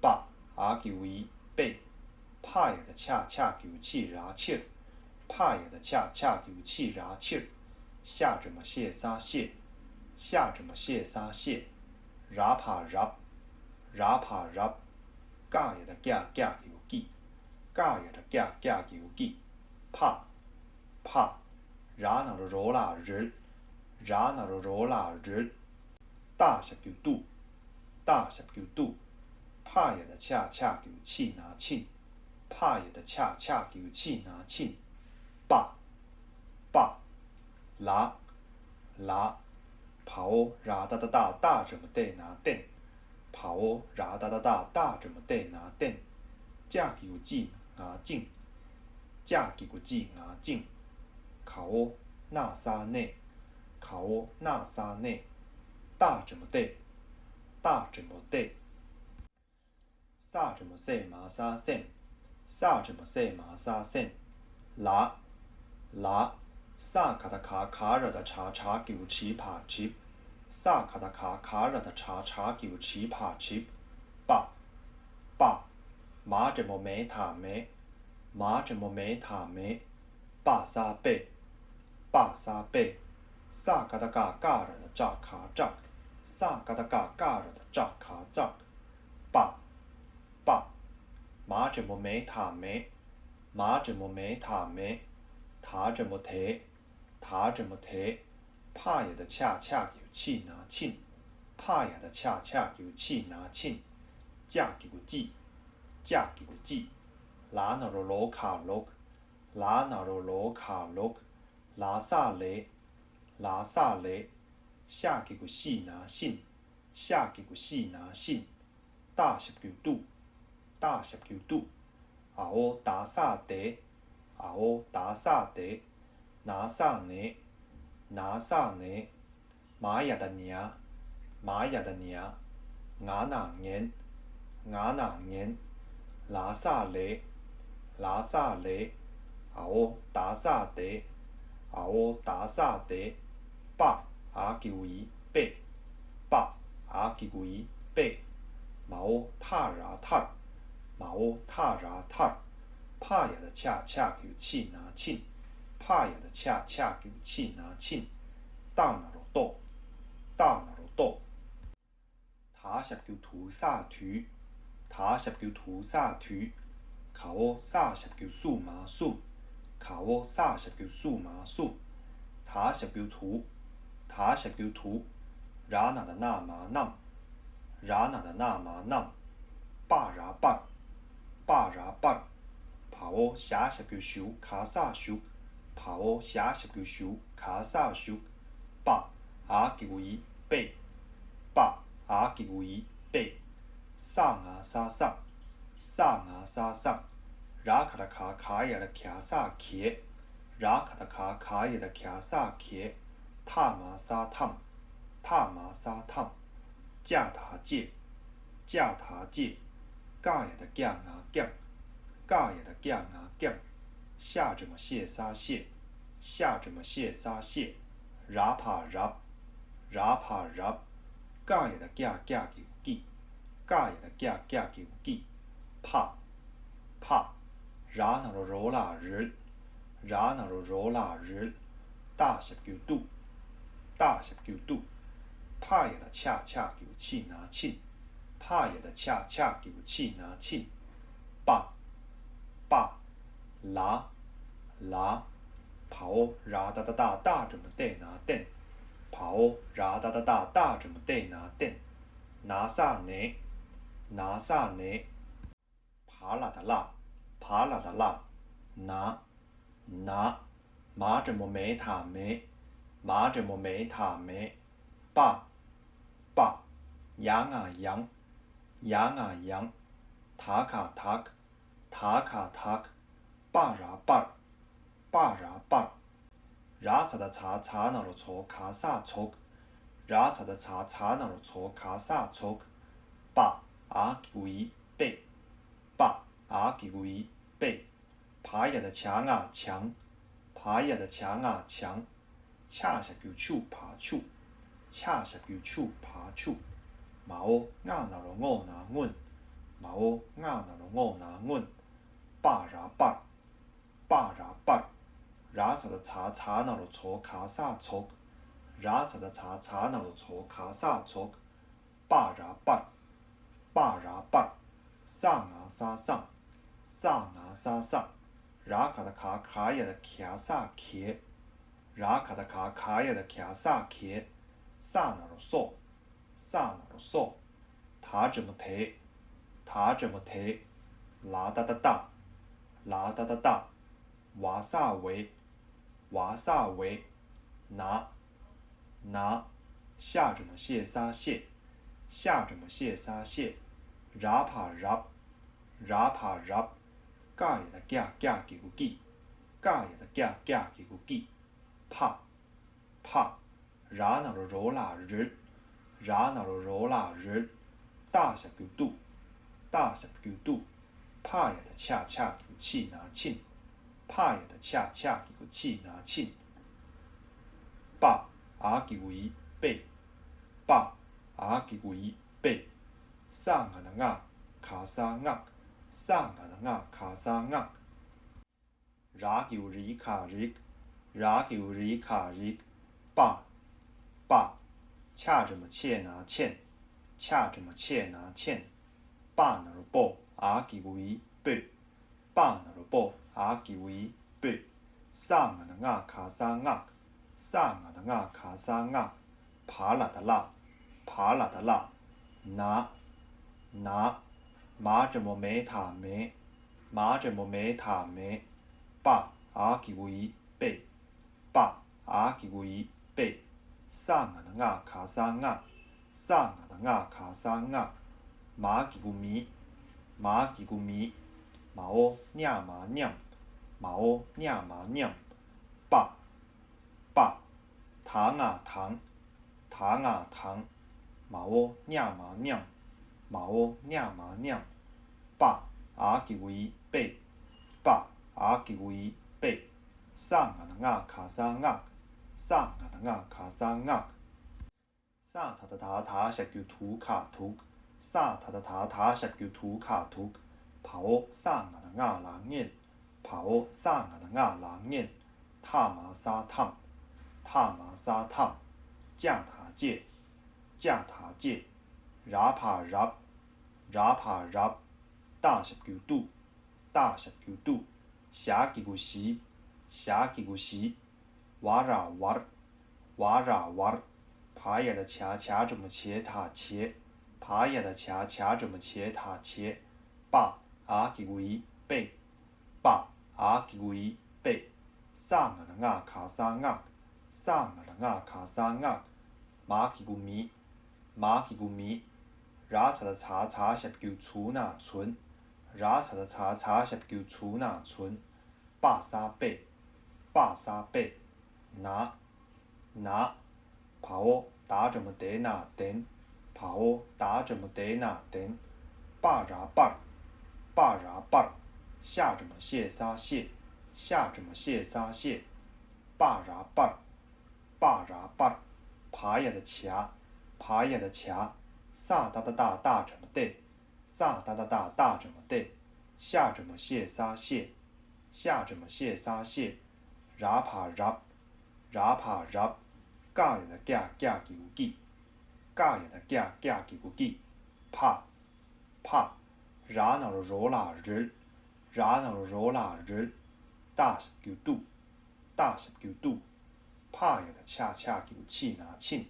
爸，阿九一背，怕呀的恰恰九气รา气，怕呀的恰恰九气รา气，下怎么谢撒谢，下怎么谢撒谢，รา怕รา，รา怕รา，加呀的加加九记，加呀的加加九记，怕，怕，รา那罗罗啦日。ra那罗罗啦日，大十九度，大十九度，怕也的恰恰九气拿庆，怕也的恰恰九气拿庆，爸，爸，拉，拉，跑ra哒哒哒大怎么得拿电，跑ra哒哒哒大怎么得拿电，架九记拿进，架九记拿进，考那沙内。考那沙内，大怎么对，大怎么对。萨怎么塞马沙线，萨怎么塞马沙线。拉，拉，萨卡达卡卡热的查查给我七帕七，萨卡达卡卡热的查查给我七帕七。爸，爸，马怎么没他没，马怎么没他没。爸沙贝，爸沙贝，萨卡达嘎嘎热的扎卡扎，萨卡达嘎嘎热的扎卡扎。爸，爸，马怎么没他没，马怎么没他没。他怎么提，他怎么提。怕也的恰恰有气拿庆，怕也的恰恰有气拿庆。架给个记，架给个记。拉那罗罗卡罗，拉那罗罗卡罗。拉萨雷，拉萨雷。下给个细拿信，下给个细拿信。大十九度，大十九度。啊哦达萨德，啊哦达萨德。拿萨呢，拿萨呢。玛雅的娘，玛雅的娘。雅那年，雅那年。拉萨雷，拉萨雷。啊哦达萨德，啊哦达萨德。爸阿给维贝，爸阿给维贝。马哦塔拉塔，马哦塔拉塔。怕也的恰恰有气拿庆，怕也的恰恰有气拿庆。大那罗多，大那罗多。他十九图萨图，他十九图萨图。卡哦萨十九数马数，卡哦萨十九数马数。他十九图，他十九图。拉那的那马nam，拉那的那马nam。巴拉巴，巴拉巴。帕哦下十九手卡萨手，帕哦下十九手卡萨手。爸阿给维贝，爸阿给维贝。萨阿萨萨，萨阿萨萨。拉卡的卡卡也的卡萨克，拉卡的卡卡也的卡萨克。塔玛萨汤，塔玛萨汤。架塔界，架塔界。嘎也的架啊架，嘎也的架啊架。下怎么谢沙谢，下怎么谢沙谢。拉帕拉，拉帕拉。嘎也的架架给记，嘎也的架架给记。怕，怕。拉那罗罗拉日，拉那罗罗拉日。大十九度，大十九度。怕也的恰恰有气拿庆，怕也的恰恰有气拿庆。爸，爸，拉，拉。跑拉哒哒哒大怎么对拿电，跑拉哒哒哒大怎么对拿电。拿萨呢，拿萨呢。爬拉的拉，爬拉的拉。拿，拿。马怎么没他没，马怎么没他没。爸，爸。羊啊羊，羊啊羊。塔卡塔克，塔卡塔克。巴拉巴，巴拉巴。拉查的查查那罗错卡萨错，拉查的查查那罗错卡萨错。爸阿给维贝，爸阿给维贝。爬也的墙啊墙，爬也的墙啊墙。恰十九处爬处，恰十九处爬处。马哦亚那罗我拿稳，马哦亚那罗我拿稳。巴拉巴，巴拉巴。拉查的查查那罗错卡萨错，拉查的查查那罗错卡萨错。巴拉巴，巴拉巴。萨阿萨上，萨阿萨上。拉卡的卡卡也的卡萨克，拉卡的卡卡也的卡萨克。萨那罗索，萨那罗索。他怎么提，他怎么提。拉哒哒哒，拉哒哒哒。瓦萨维，瓦萨维。拿，拿。下怎么谢沙谢，下怎么谢沙谢。拉帕拉，拉帕拉。嘎也的架架给个记，嘎也的架架给个记。怕，怕。拉那罗罗拉日， ra na ro ro la ri, da shap gyu du, da shap gyu du, pa ya的恰恰给气拿庆，pa ya的恰恰给气拿庆，把阿给为背，把阿给为背，上啊的啊卡沙啊，上啊的啊卡沙啊，ra给为卡日，ra给为卡日，把恰这么切拿欠，恰这么切拿欠，把那个包阿给为背。把那个包阿给为背，上啊的啊卡沙啊，上啊的啊卡沙啊，爬啦的啦，爬啦的啦，拿，马这么没他没，马这么没他没，把阿给为背，把阿给为背，上啊的啊卡沙啊，上啊的啊卡沙啊，马给个米，马给个米。马哦nha马酿，马哦nha马酿，把，糖啊糖，糖啊糖，马哦nha马酿，马哦nha马酿，把阿给为背，把阿给为背，上啊的啊卡上啊，上啊的啊卡上啊，上塔的塔下叫图卡图，上塔的塔下叫图卡图。跑上啊的啊狼眼，跑上啊的啊狼眼，塔玛沙烫，塔玛沙烫，架塔界，架塔界，拉帕拉，拉帕拉，大十九度，大十九度，下几个西，下几个西，哇啦哇，哇啦哇，爬呀的掐这么切它切，爬呀的掐这么切它切，把。阿给为背，把阿给为背，上啊的啊卡上啊，上啊的啊卡上啊，马给个米，马给个米，拉扯的叉下叫出那存，拉扯的叉下叫出那存，把沙背，把沙背，拿，跑哦打这么得那等，跑哦打这么得那等，把ra把。把ra把，下这么谢撒谢，下这么谢撒谢，把ra把，把ra把，爬呀的掐，爬呀的掐，撒哒大这么对，撒哒大这么对，下这么谢撒谢，下这么谢撒谢，ra爬ra，ra爬ra，嘎呀的嘎给个给，嘎呀的嘎给个给，怕。ra na ro la ri, ra na ro la ri，大十九度，大十九度，怕呀的恰恰给气拿庆，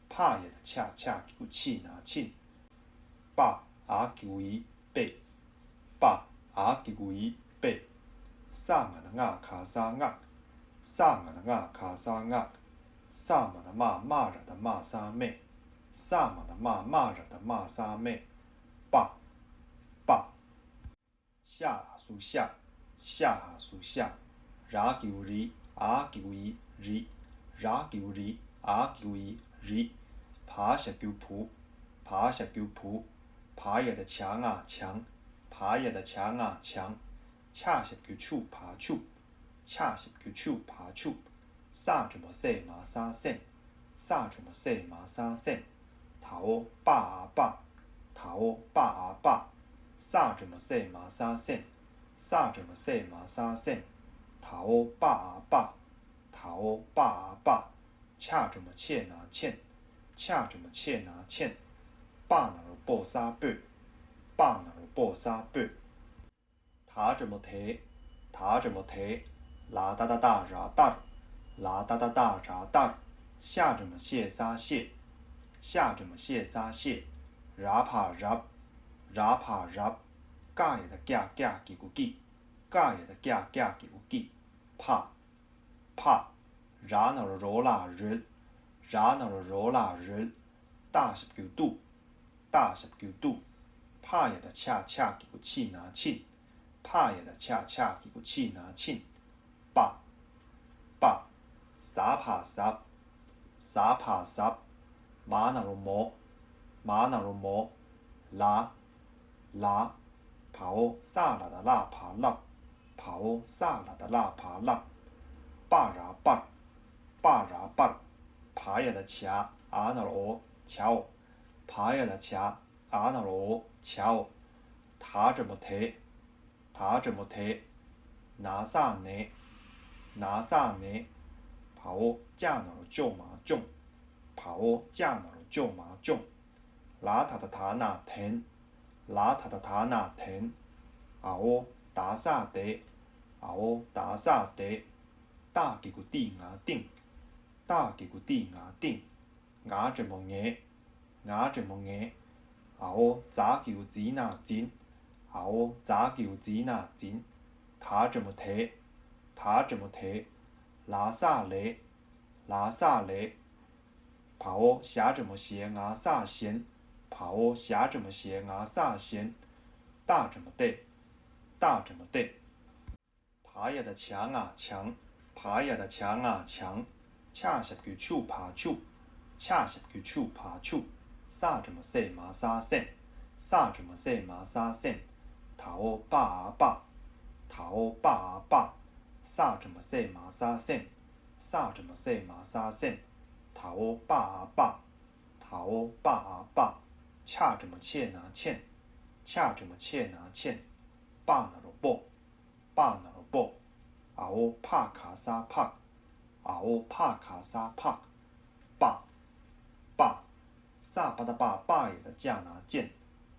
怕呀的恰恰给气拿庆，把阿给为背，把阿给为背，上啊的啊卡上啊，上啊的啊卡上啊，上嘛的骂着的骂沙妹，上嘛的骂着的骂沙妹，把。下啊属下，下啊属下，ra给日，阿给为日，ra给日，阿给为日，爬下给扑，爬下给扑，爬呀的墙啊墙，爬呀的墙啊墙，恰下给处爬处，恰下给处爬处，啥这么塞嘛啥塞，啥这么塞嘛啥塞，头把啊把，头把啊把。啥这么塞嘛啥塞，啥这么塞嘛啥塞，头把啊把，头把啊把，恰这么切拿欠，恰这么切拿欠，把那个包沙背，把那个包沙背，他这么提，他这么提，啦哒ra哒，啦哒ra哒，下这么谢沙谢，下这么谢沙谢，ra爬ra。ra爬 ra， 嘎呀的嘎给个给，嘎呀的嘎给个给，怕，ra那个ro la ri， ra那个ro la ri， 大十九度，大十九度，怕呀的恰给个气拿庆，怕呀的恰给个气拿庆，把，撒爬撒，撒爬撒马那鲁摩，马那鲁摩，拉，拉，跑萨拉的拉爬拉，跑萨拉的拉爬拉，巴拉巴，巴拉巴，爬呀的卡阿那罗桥，爬呀的卡阿那罗桥，塔这么提，塔这么提，拿萨呢，拿萨呢，跑加那罗就马中，跑加那罗就马中，拉塔的塔那田，拉塔的塔那田，熬打萨得，熬打萨得，打几个地牙顶，打几个地牙顶，牙这么硬，牙这么硬，熬咋叫子那金，熬咋叫子那金，他这么提，他这么提，拉萨雷，拉萨雷，跑下这么些牙萨线，跑下这么些牙萨线，打这么得，打这么得。爬呀的墙啊墙，爬呀的墙啊墙，恰十句手爬手，恰十句手爬手，啥这么细马沙线，啥这么细马沙线，头把啊把，头把啊把，啥这么细马沙线，啥这么细马沙线，头把啊把，头把啊把，恰这么切拿欠，恰这么切拿欠，把那罗波，把那罗波。熬帕卡萨帕，熬帕卡萨帕，把，把，萨巴达巴巴也的加拿剑，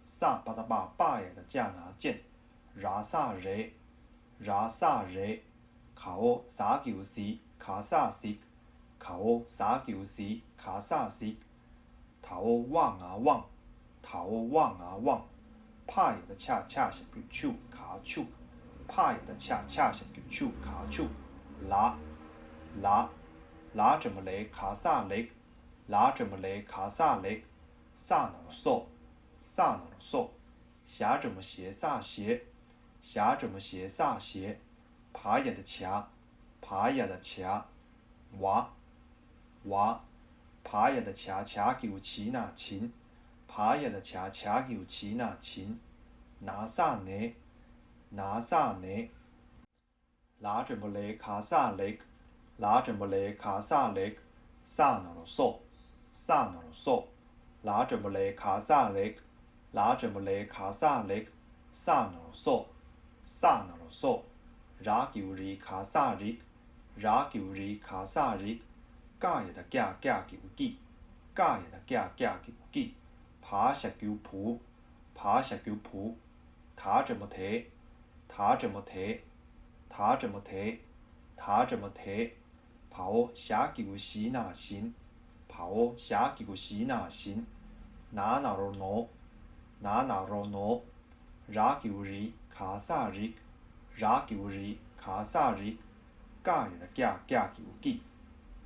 萨巴达巴巴也的加拿剑，拉萨雷，拉萨雷，考萨九西卡萨西，考萨九西卡萨西，头旺啊旺，头旺啊旺，帕也的恰恰是比丘卡丘。帕也的恰恰是个手卡手，拉，拉，拉这么来卡萨雷，拉这么来卡萨雷，萨那罗嗦，萨那罗嗦，下这么斜萨斜，下这么斜萨斜，帕也的恰，帕也的恰，哇，哇，帕也的恰恰叫齐那琴，帕也的恰恰叫齐那琴，拿萨呢？拿萨呢？拉这么来卡萨雷，拉这么来卡萨雷，萨那罗嗦，萨那罗嗦，拉这么来卡萨雷，拉这么来卡萨雷，萨那罗嗦，萨那罗嗦，拉九里卡萨里，拉九里卡萨里，加也的加加九几，加也的加加九几，爬石九铺，爬石九铺，他这么提。他这么提，他这么提，他这么提，跑下九西那行，跑下九西那行，拿那罗挪，拿那罗挪，拉九里卡萨里，拉九里卡萨里，加也的加加九几，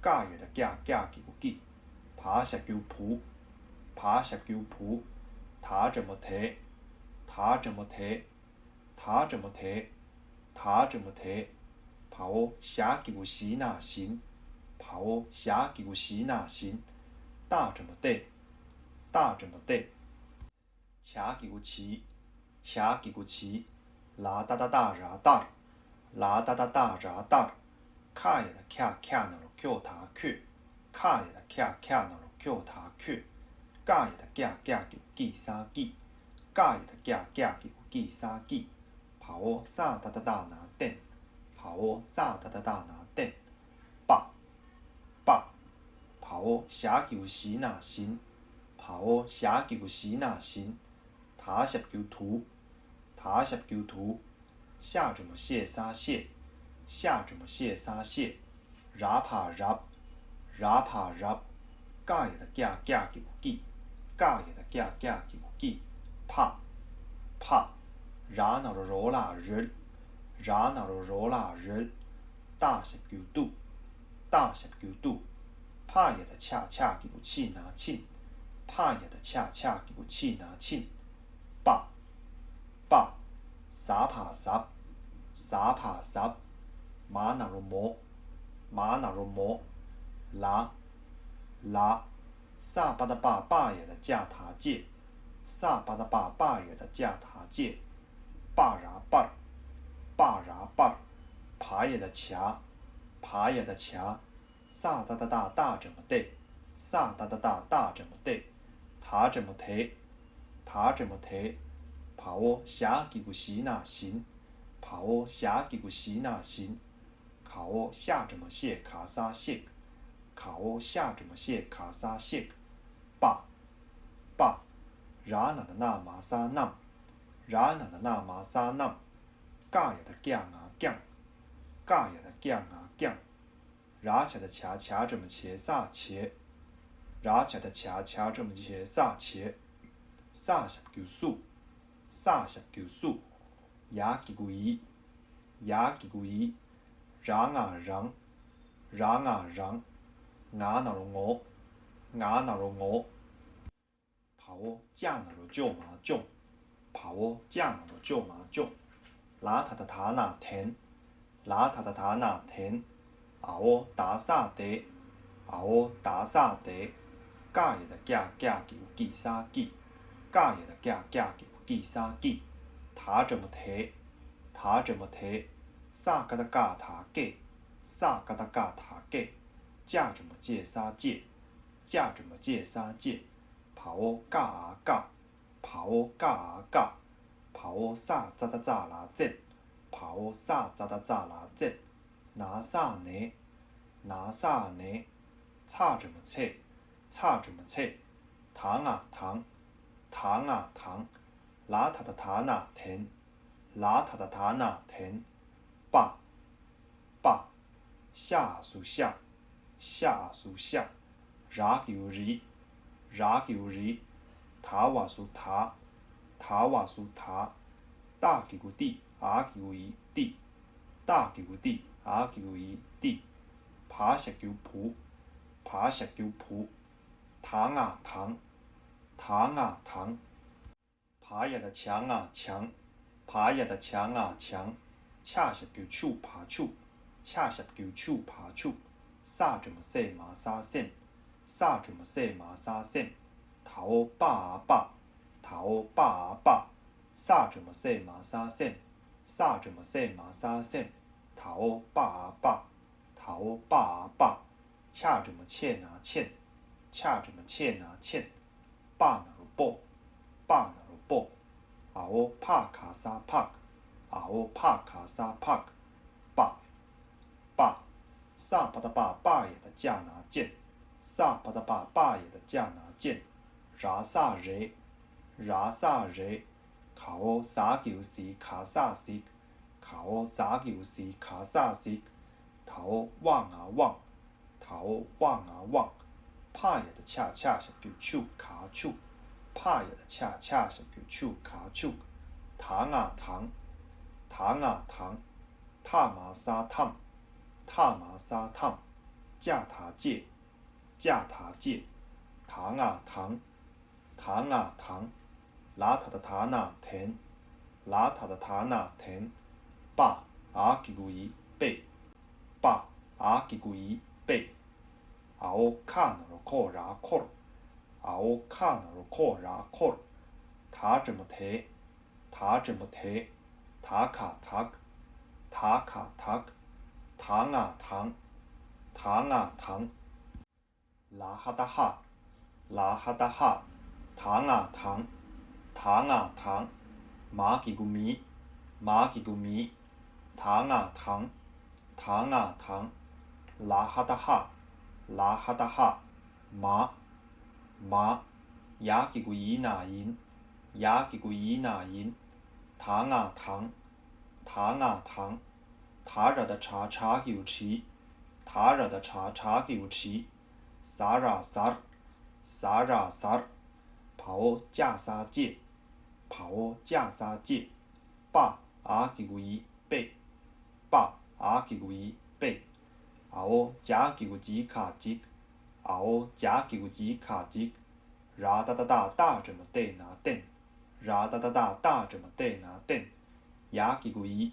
加也的加加九几，爬下九铺，爬下九铺，他这么提，他这么提。他这么提，他这么提，跑下九西那行，跑下九西那行，打这么对，打这么对，恰九七，恰九七，拉哒哒哒拉哒，拉哒哒哒拉哒，卡也的卡卡那罗 Q 他 Q， 卡也的卡卡那罗 Q 他 Q， 加也的加加九几三几，加也的加加九几三几。跑萨哒哒哒拿电，跑萨哒哒哒拿电，把，把，跑下九西那行，跑下九西那行，他十九图，他十九图，下这么谢沙谢，下这么谢沙谢，拉帕拉，拉帕拉，加也的加加九几，加也的加加九几，帕，帕。拉那罗罗拉人，拉那罗罗拉人，大十九度，大十九度，帕也的恰恰九气拿庆，帕也的恰恰九气拿庆，把，把，撒帕撒，撒帕撒，马那罗摩，马那罗摩，拉，拉，萨巴达巴巴也的架塔界，萨巴达巴巴也的架塔界，巴拉巴，巴拉巴，爬也的墙，爬也的墙，萨达达大大怎么对，萨达达大大怎么对，塔怎么提，塔怎么提，爬我下几个西那行，爬我下几个西那行，卡我下怎么写卡萨写，卡我下怎么写卡萨写。爸，爸，然那的那玛莎nam，然那的那玛莎nam，嘎呀的降啊降，嘎呀的降啊降，然起的恰恰这么切撒切，然起的恰恰这么切撒切，撒下九数，撒下九数，呀几个一，呀几个一，然啊然，然啊然，俺那了我，俺那了我。跑哦，架那了就嘛就，跑哦，架那了就嘛就，拉他的他那天，拉他的他那天，啊哦打啥的，啊哦打啥的，假也的假假给几啥几，假也的假假给几啥几，他怎么提，他怎么提，啥个的假他给，啥个的假他给，架怎么借啥借，架怎么借啥借。跑哦嘎啊嘎，跑哦嘎啊嘎，跑哦啥咋哒咋啦整，跑哦啥咋哒咋啦整，拿啥呢？拿啥呢？差怎么切？差怎么切？糖啊糖，糖啊糖，拉他的他那甜，拉他的他那甜，爸，爸，下属下，下属下，然有日。然有日，他话说他，他话说他，打几个地，啊几个一地，打几个地，啊几个一地，爬石叫铺，爬石叫铺，糖啊糖，糖啊糖，爬呀的墙啊墙，爬呀的墙啊墙，恰石叫树爬树，恰石叫树爬树，啥怎么说嘛啥声？啥怎么说嘛啥声？头爸啊爸，头爸啊爸，啥怎么说嘛啥声？啥怎么说嘛啥声？头爸啊爸，头爸啊爸，恰怎么欠啊欠？恰怎么欠啊欠？爸那了啵，爸那了啵，啊哦帕卡萨帕，啊哦帕卡萨帕，爸，爸，萨巴达巴巴也的架拿剑。萨巴达巴巴也的架拿剑，拉萨热，拉萨热，卡哦撒球西卡萨西，卡哦撒球西卡萨西，头望啊望，头望啊望，怕也的恰恰是叫手卡手，怕也的恰恰是叫手卡手，糖啊糖，糖啊糖，塔玛沙烫，塔玛沙烫，架塔界。架塔界，糖啊糖，糖啊糖，拉他的他那甜，拉他的他那甜，爸阿几个一背，爸阿几个一背，啊我看那了扣拉扣，啊我看那了扣拉扣，他怎么提，他怎么提，他卡他，他卡他，糖啊糖，糖啊糖。拉哈达哈，拉哈达哈，糖啊糖，糖啊糖，马几个米，马几个米，糖啊糖，糖啊糖，拉哈达哈，拉哈达哈，马，马，呀几个一那音，呀几个一那音，糖啊糖，糖啊糖，他热的茶茶有吃，他热的茶茶有吃。萨拉萨，萨拉萨，跑架沙界，跑架沙界，爸阿几个一背，爸阿几个一背，啊哦加几个几卡几，啊哦加几个几卡几，ra哒哒哒哒怎么对拿等，ra哒哒哒哒怎么对拿等，呀几个一，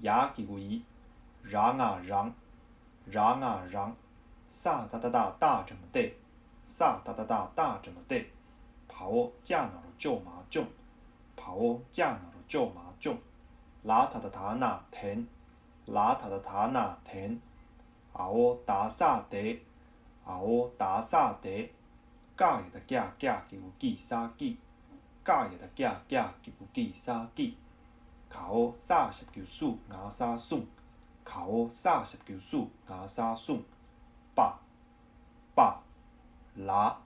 呀几个一，让啊让，让啊让。萨哒哒哒哒怎么对？萨哒哒哒大怎么对？跑哦架那罗就麻将，跑哦架那罗就麻将。拉塔的塔那田，拉塔的塔那田。啊哦打萨地，啊哦打萨地。教育的教教叫记啥记？教育的教教叫记啥记？考39牙沙笋，考39牙沙笋。爸爸拉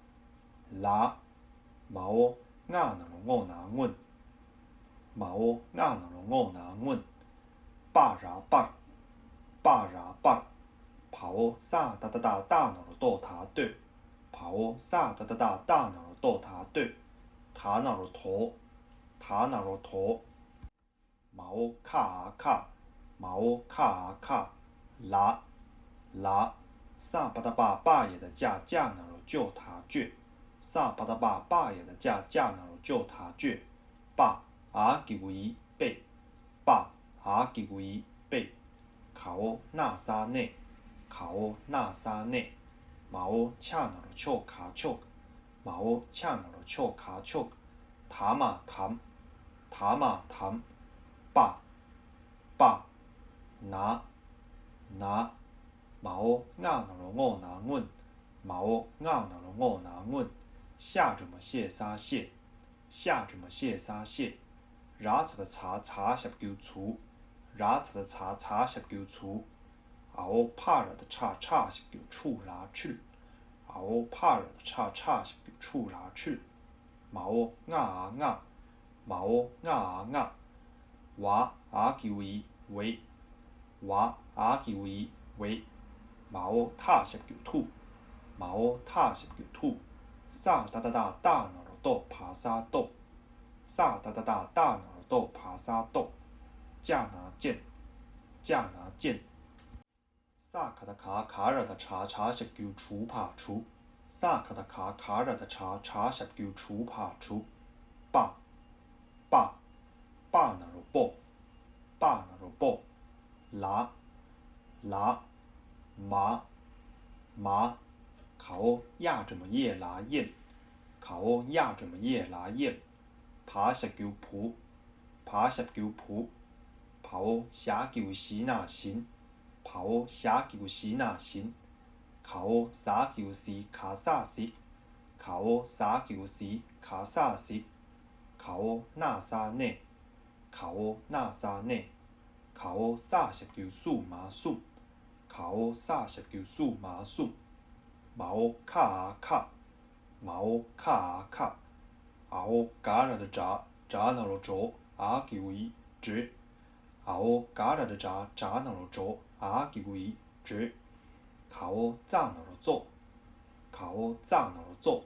拉毛亚那罗我拿阮，毛亚那罗我拿阮。爸拉爸爸拉爸，跑萨哒哒哒大那罗豆塔对，跑萨哒哒哒大那罗豆塔对，塔那罗头，塔那罗头。毛卡卡，毛卡卡，拉拉，萨巴达巴巴也的架架那罗就塔卷，萨巴达巴巴也的架架那罗就塔卷。爸阿吉维贝，爸阿吉维贝。考那沙内，考那沙内。毛恰那罗丘卡丘，毛恰那罗丘卡丘。塔马谈，塔马谈。爸爸拿拿。毛亚那罗我拿阮，毛亚那罗我拿阮。下怎么谢沙谢，下怎么谢沙谢。拉出的茶茶19厝，拉出的茶茶19厝。熬怕了的叉叉19处拉去，熬怕了的叉叉19处拉去。毛亚亚，毛亚亚。娃阿吉维维，娃阿吉维维。毛塔19土，毛塔19土。萨哒哒哒大那罗豆爬沙豆，萨哒哒哒大那罗豆爬沙豆。架拿剑，架拿剑。萨卡达卡卡尔的茶茶19处爬处，萨卡达卡卡尔的茶茶19处爬处。爸爸爸那罗宝，爸那罗宝。拉拉麻麻。考亚怎么夜拉燕，考亚怎么夜拉燕。爬19铺，爬19铺。跑下9西那行，跑下9西那行。考39西卡萨西，考39西卡萨西。考那沙内，考那沙内。考39数麻数，考39数麻数。毛卡卡，毛卡卡。熬嘎了的炸，炸那罗粥阿吉维直。熬嘎了的炸，炸那罗粥阿吉维直。考炸那罗做，考炸那罗做。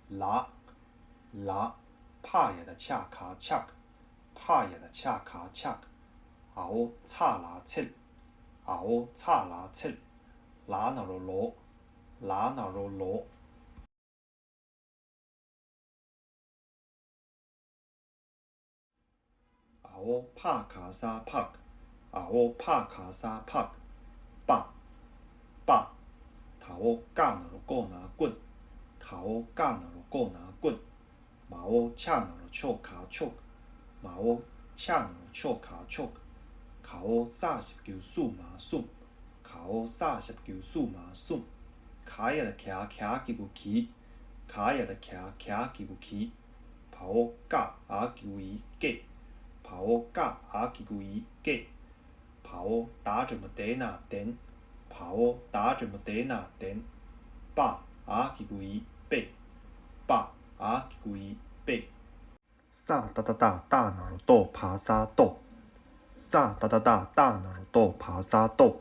拉拉，怕也的恰卡恰，怕也的恰卡恰。熬差拉切，熬差拉切。拉那罗罗，拉那罗罗。熬帕卡沙帕，熬帕卡沙帕。爸爸，头架那罗过拿棍，头架那罗过拿棍。毛恰那罗丘卡丘，毛恰那罗丘卡丘。考39数麻笋，考39数麻笋。卡也的卡卡叫起，卡也的卡卡叫起。跑架阿叫伊给，跑架阿叫伊给。跑打怎么得那点，跑打怎么得那点。爸阿叫伊背，爸阿叫伊背。萨哒哒哒大那罗豆爬沙豆，萨哒哒哒大那罗豆爬沙豆。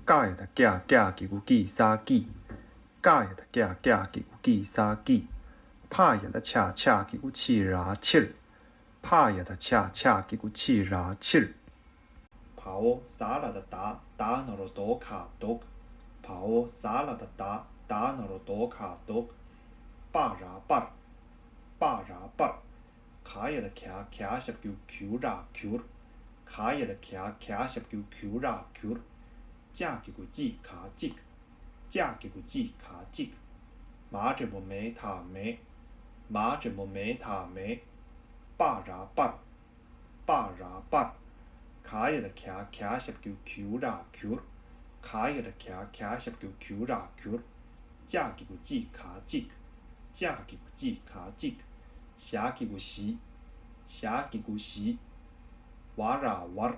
教育的教教叫记啥记？教育的教教叫记啥记？怕也的恰恰叫气拉气，怕也的恰恰叫气拉气。跑沙拉的打打那罗多卡多，跑沙拉的打打那罗多卡多。爸拉爸，爸拉爸。卡也的卡卡19 Q 拉 Q，卡也的卡卡19 Q 拉 Q。架叫字卡字，架叫字卡字。马这么没他没，马这么没他没，巴拉巴，巴拉巴，卡也的卡卡什就 Q 拉 Q，卡也的卡卡什就 Q 拉 Q，加几个字卡几，加几个字卡几，下几个西，下几个西，哇啦哇，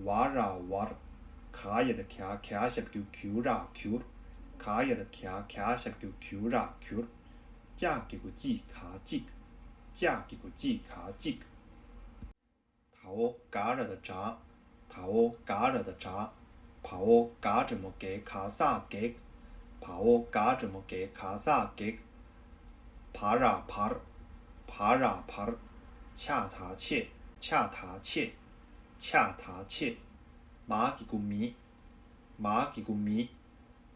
哇啦哇，卡也的卡卡什就 Q 拉 Q，卡也的卡卡什就 Q 拉 Q，加几个字卡几，加几个字卡几。头嘎着的闸，头嘎着的闸，头嘎着么给卡萨给，头嘎着么给卡萨给，爬ra爬，爬ra爬，恰他切，恰他切，恰他切，马吉古米，马吉古米，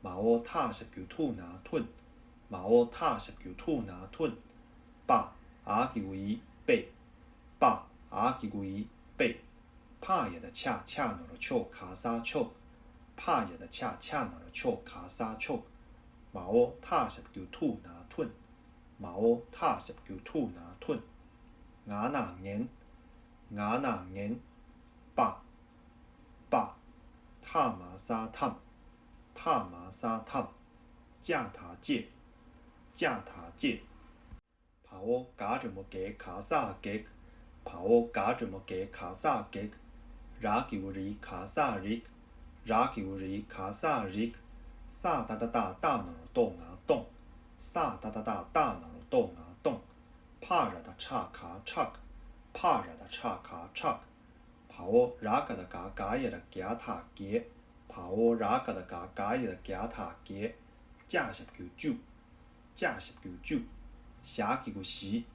马我踏实叫吐拿吞，马我踏实叫吐拿吞，把阿吉古伊背，把阿吉古伊背。怕也的恰恰那了丘卡萨丘，怕也的恰恰那了丘卡萨丘，马我踏实叫吐拿吞，马我踏实叫吐拿吞，牙那年，牙那年，把，把，塔马沙探，塔马沙探，架塔借，架塔借，怕我嘎着么给卡萨给，怕我嘎着么给卡萨给。拉球里卡萨里，拉球里卡萨里，萨哒哒哒大脑洞啊洞，萨哒哒哒大脑洞啊洞，帕着的叉卡叉，帕着的叉卡叉，帕我拉个的嘎嘎也的夹塔夹，帕我拉个的嘎嘎也的夹塔夹，加十九九，加十九九，下几个西，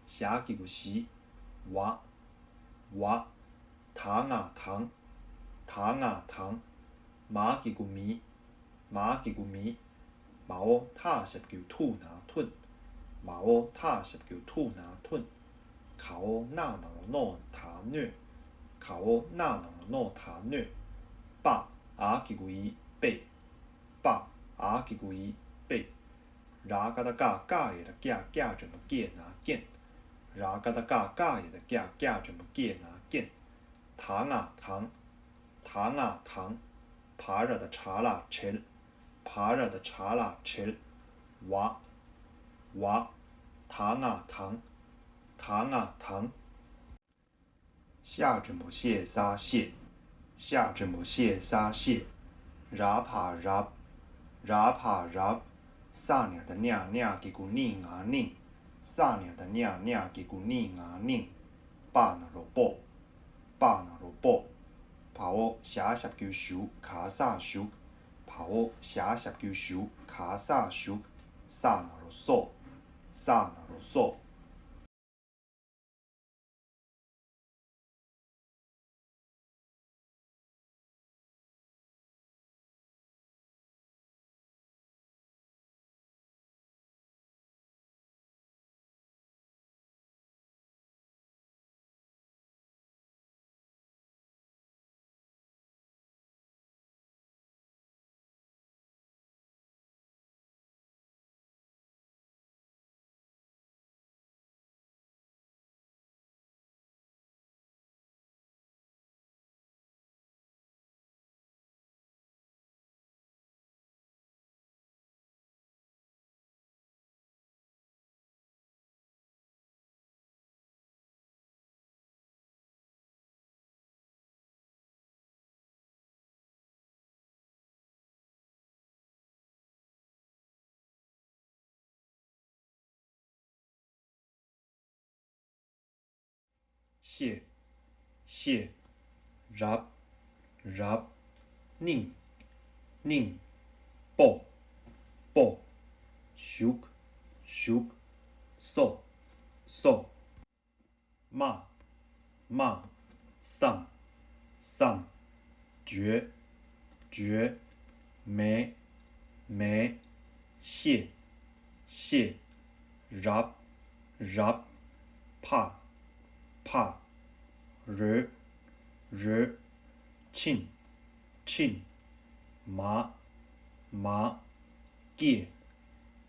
下几个西，哇，哇。糖啊糖，糖啊糖，马吉古米，马吉古米，马我踏实叫吐拿吞，马我踏实叫吐拿吞，卡我那能诺塔虐，卡我那能诺塔虐，把阿吉古伊背，把阿吉古伊背，拉嘎达嘎嘎也的嘎嘎怎么给拿见，拉嘎达嘎嘎也的嘎嘎怎么给拿见。糖啊糖，糖啊糖，爬着的查拉切，爬着的查拉切，哇，哇，糖啊糖，糖啊糖，下着么谢撒谢，下着么谢撒谢，拉帕拉，拉帕拉，撒娘的娘娘给古宁啊宁，撒娘的娘娘给古宁啊宁，巴那罗波。巴那罗波，怕我下十叫手卡萨手，怕我下十叫手卡萨手，萨那罗索，萨那罗索。谢，谢，รับรับนิ่งนิ่งโปโปชุกชุกโซโซมามาสั่งสั่ง绝绝没没谢谢รับรับ怕怕日日亲亲麻麻给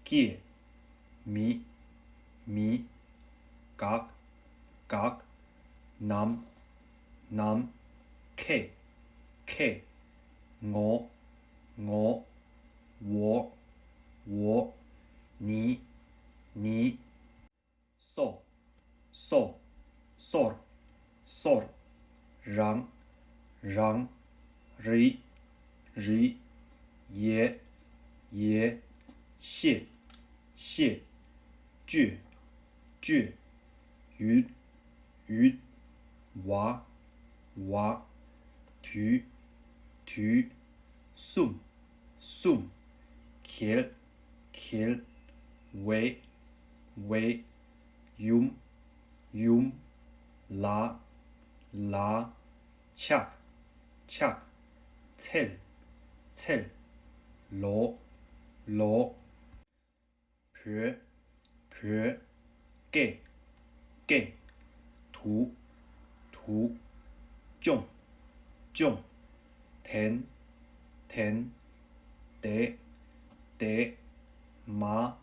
kie, mi, gak, nam, ke, ngo, wo, ni, so, sor, rang, ri, ye,谢，倔，云，娃，图，送，khel，为，yum，拉，恰，ཚել，罗，婆，给，图，种，田，得，麻，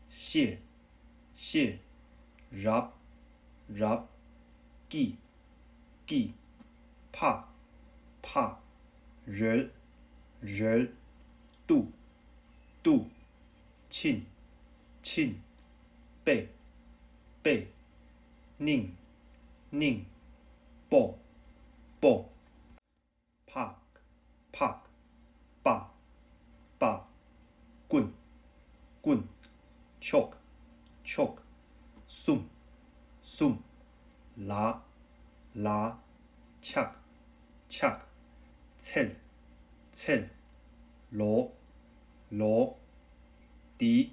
谢，rab，记，怕，人，度，庆，背，宁，报，park，爸，棍，chalk，送，拉，恰，ཚել，罗，迪，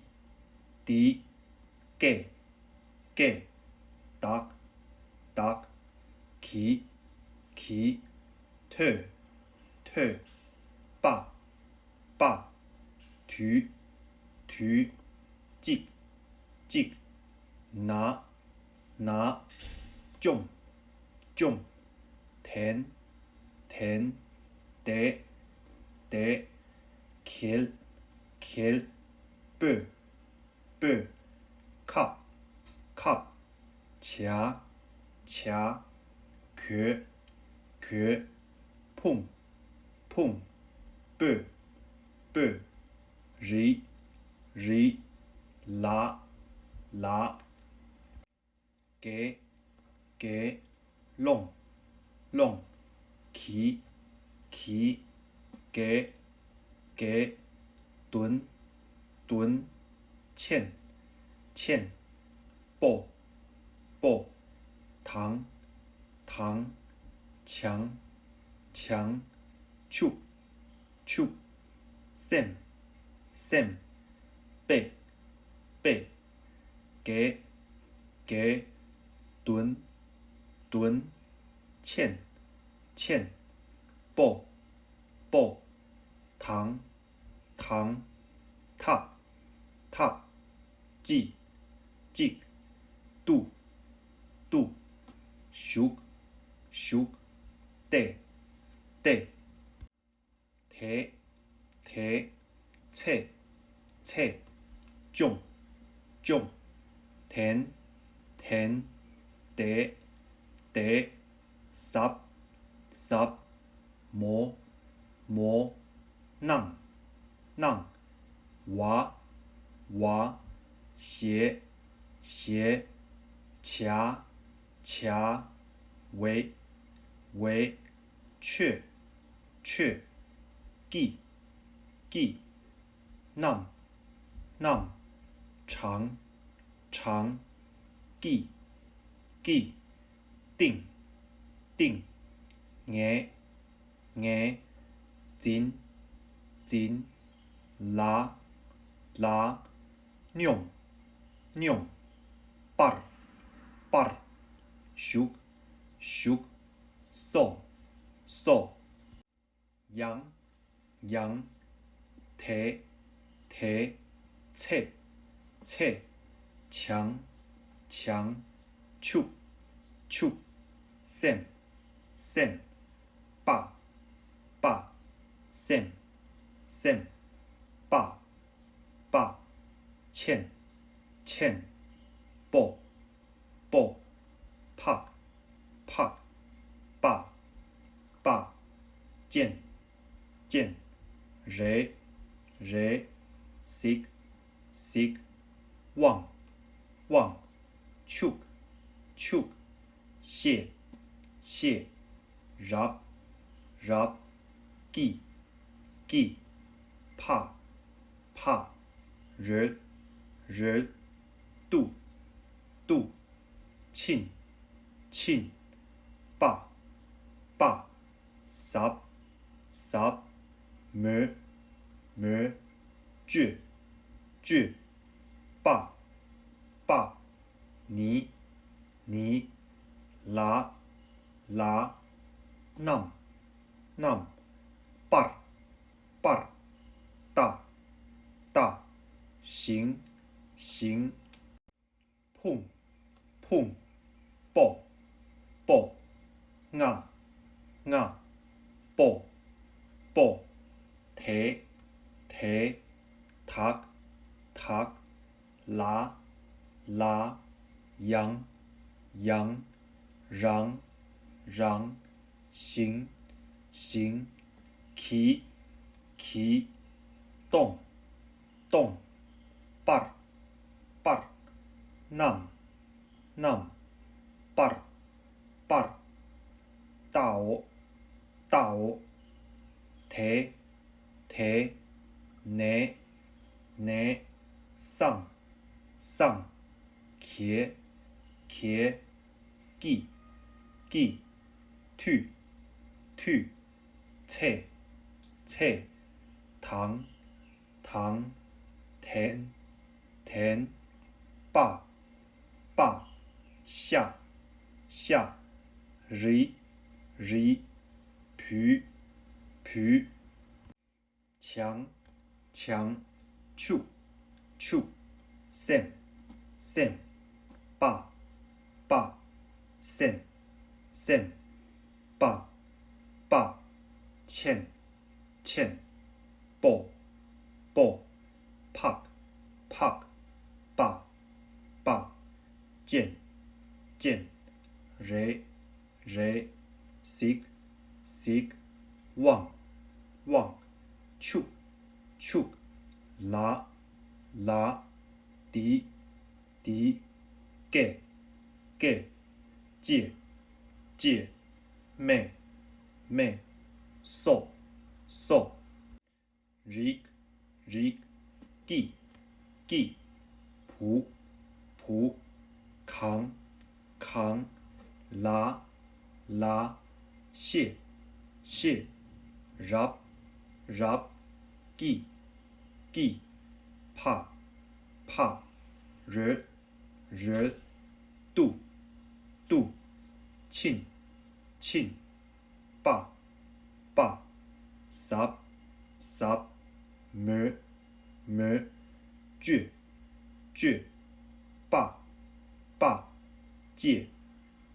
给，duck，起，特，爸，图，记，拿，种，田，得，khel，bør，cup，掐，壳，碰，bør，ri，拉，给，弄，起，给，蹲，欠，报，糖，强，出，sem，背，给，蹲，欠，报，糖，top，记，度，熟，得，切，种，田，得，十，磨，năng，娃，斜，掐，为，雀，记，nam，长，记，定，nghe，真，拉，nhung，bar，熟，so，羊，提，切，强，出，sem，爸，sem，爸，欠欠报报拍拍爸爸见见热热 sick sick 望望 chuk chuk 谢谢 rub rub 记记怕怕热热度度亲亲爸爸 sub sub 么么倔倔爸爸你你拉拉 nam nam 把把大大行行碰碰抱抱啊啊抱抱提提读读拉拉扬扬让让行行起起动动把把 nam nam 把把大我大我提提呢呢上上茄茄记记去去切切糖糖甜甜爸爸下下日日皮皮强强 chu chu sem sem 爸爸 sem sem 爸爸欠欠抱抱拍拍爸爸见见热热 sick sick 望望 chuk chuk 拉拉滴滴给给借借妹妹 so so rig rig 记记谱谱扛扛拉拉谢谢 rub rub 记记怕怕热热度度亲亲爸爸 sub sub 么么倔倔爸爸借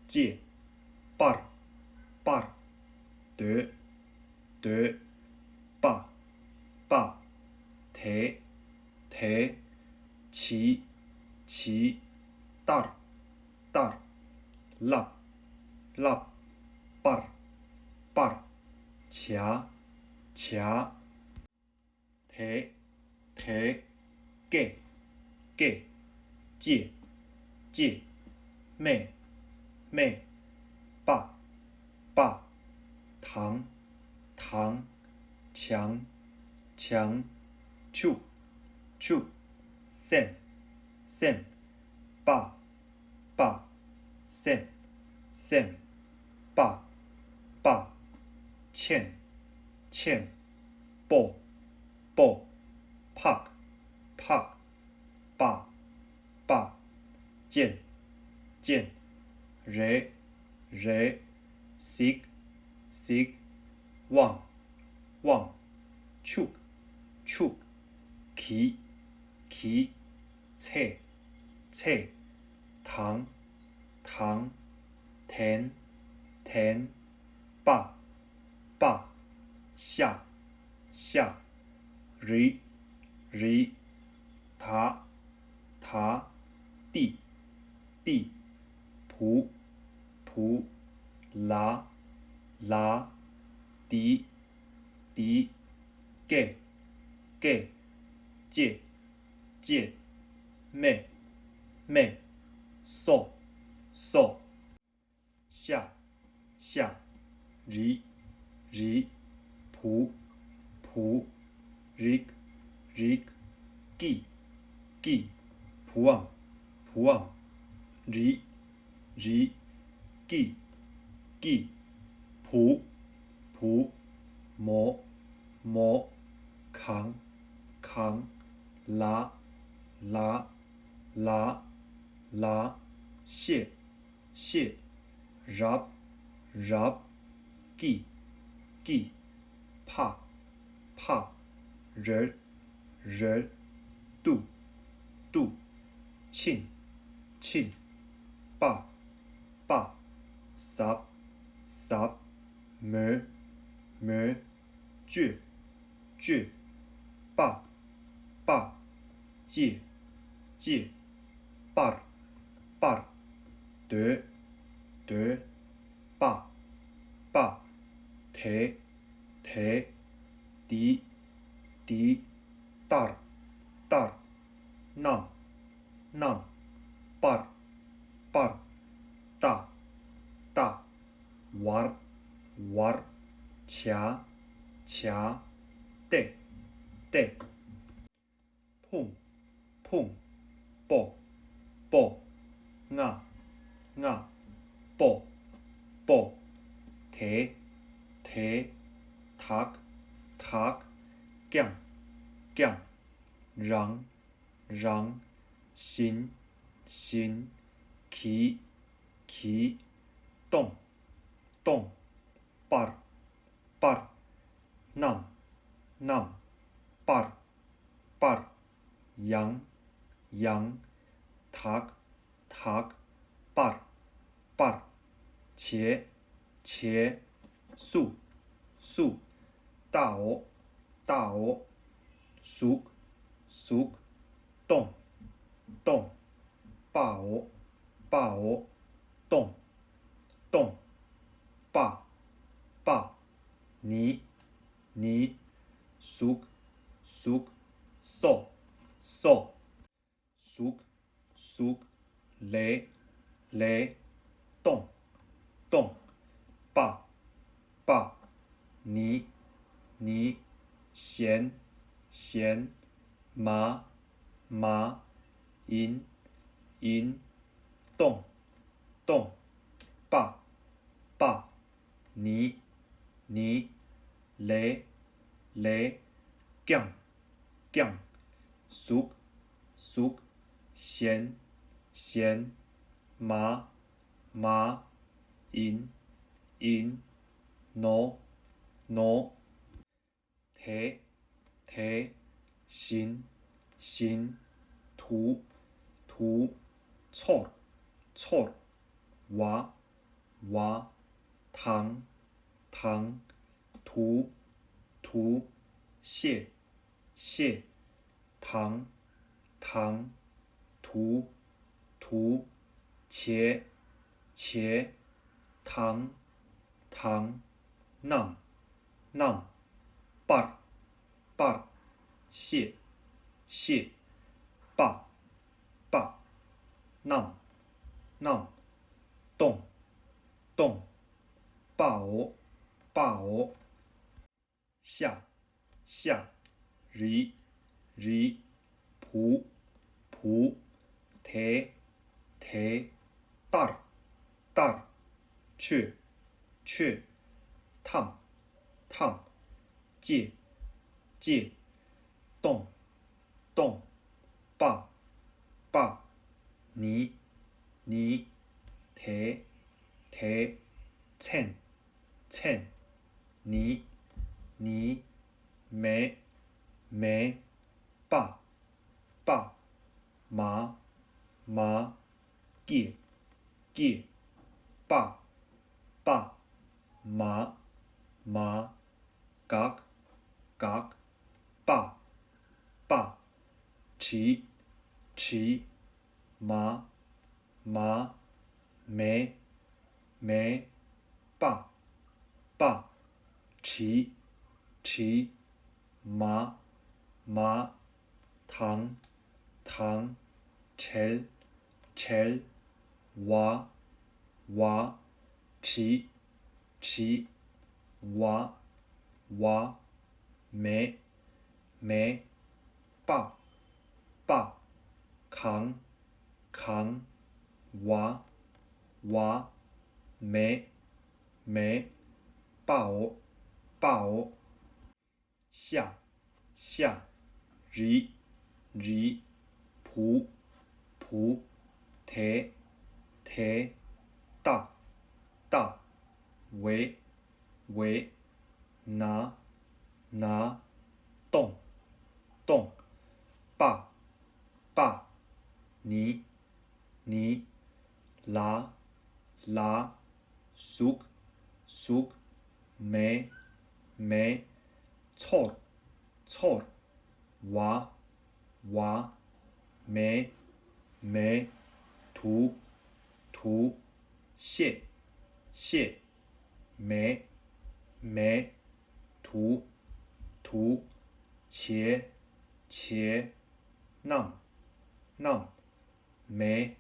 借把把得得爸爸提提起起大大拉拉把把掐掐提提给给借借妹妹爸爸糖糖强强 chu chu sem sem 爸爸 sem sem 爸爸欠欠抱抱拍拍爸爸见见热热 sick sick 望望 chuk chuk 起起切切糖糖甜甜爸爸下下日日他他地地仆仆拉拉迪迪给给借借妹妹送送下下哩哩仆仆哩哩记记普昂普昂哩哩记记仆仆摩摩扛扛拉拉拉拉谢谢rub rub记记怕怕人人度度庆庆爸爸sub sub me me 倔倔爸爸借借爸爸得得爸爸提提迪迪大大nam nam爸爸大大玩玩掐掐对对碰碰啵啵啊啊啵啵提提读读讲讲让让行行起起动动爸爸nam nam爸爸羊羊读读爸爸茄茄树树大鹅大鹅熟熟动动霸鹅霸鹅动动霸霸泥泥熟熟瘦瘦熟熟雷雷动动霸霸泥泥咸咸麻麻银银动动霸霸泥泥雷雷酱酱熟熟咸咸麻麻银银挪挪提提行行图图错错娃娃糖糖图图谢谢糖糖图图茄茄糖糖nam nam爸爸谢谢爸爸nam nam动动霸鹅霸鹅下下哩哩仆仆提提大大去去烫烫借借动动霸霸泥泥提提称称泥泥没没爸爸麻麻借借爸爸麻麻嘎嘎爸爸骑骑麻麻梅梅爸爸齐齐麻麻糖糖젤 젤 와 와 치 치 와 와 매 매爸爸扛扛와 와 매 매抱抱下下리 리仆仆대 대大大围围拿拿动动爸爸你你拉拉쑥 쑥 매 매 철 철 와 와 매 매图图蟹蟹梅梅图图茄茄nam nam梅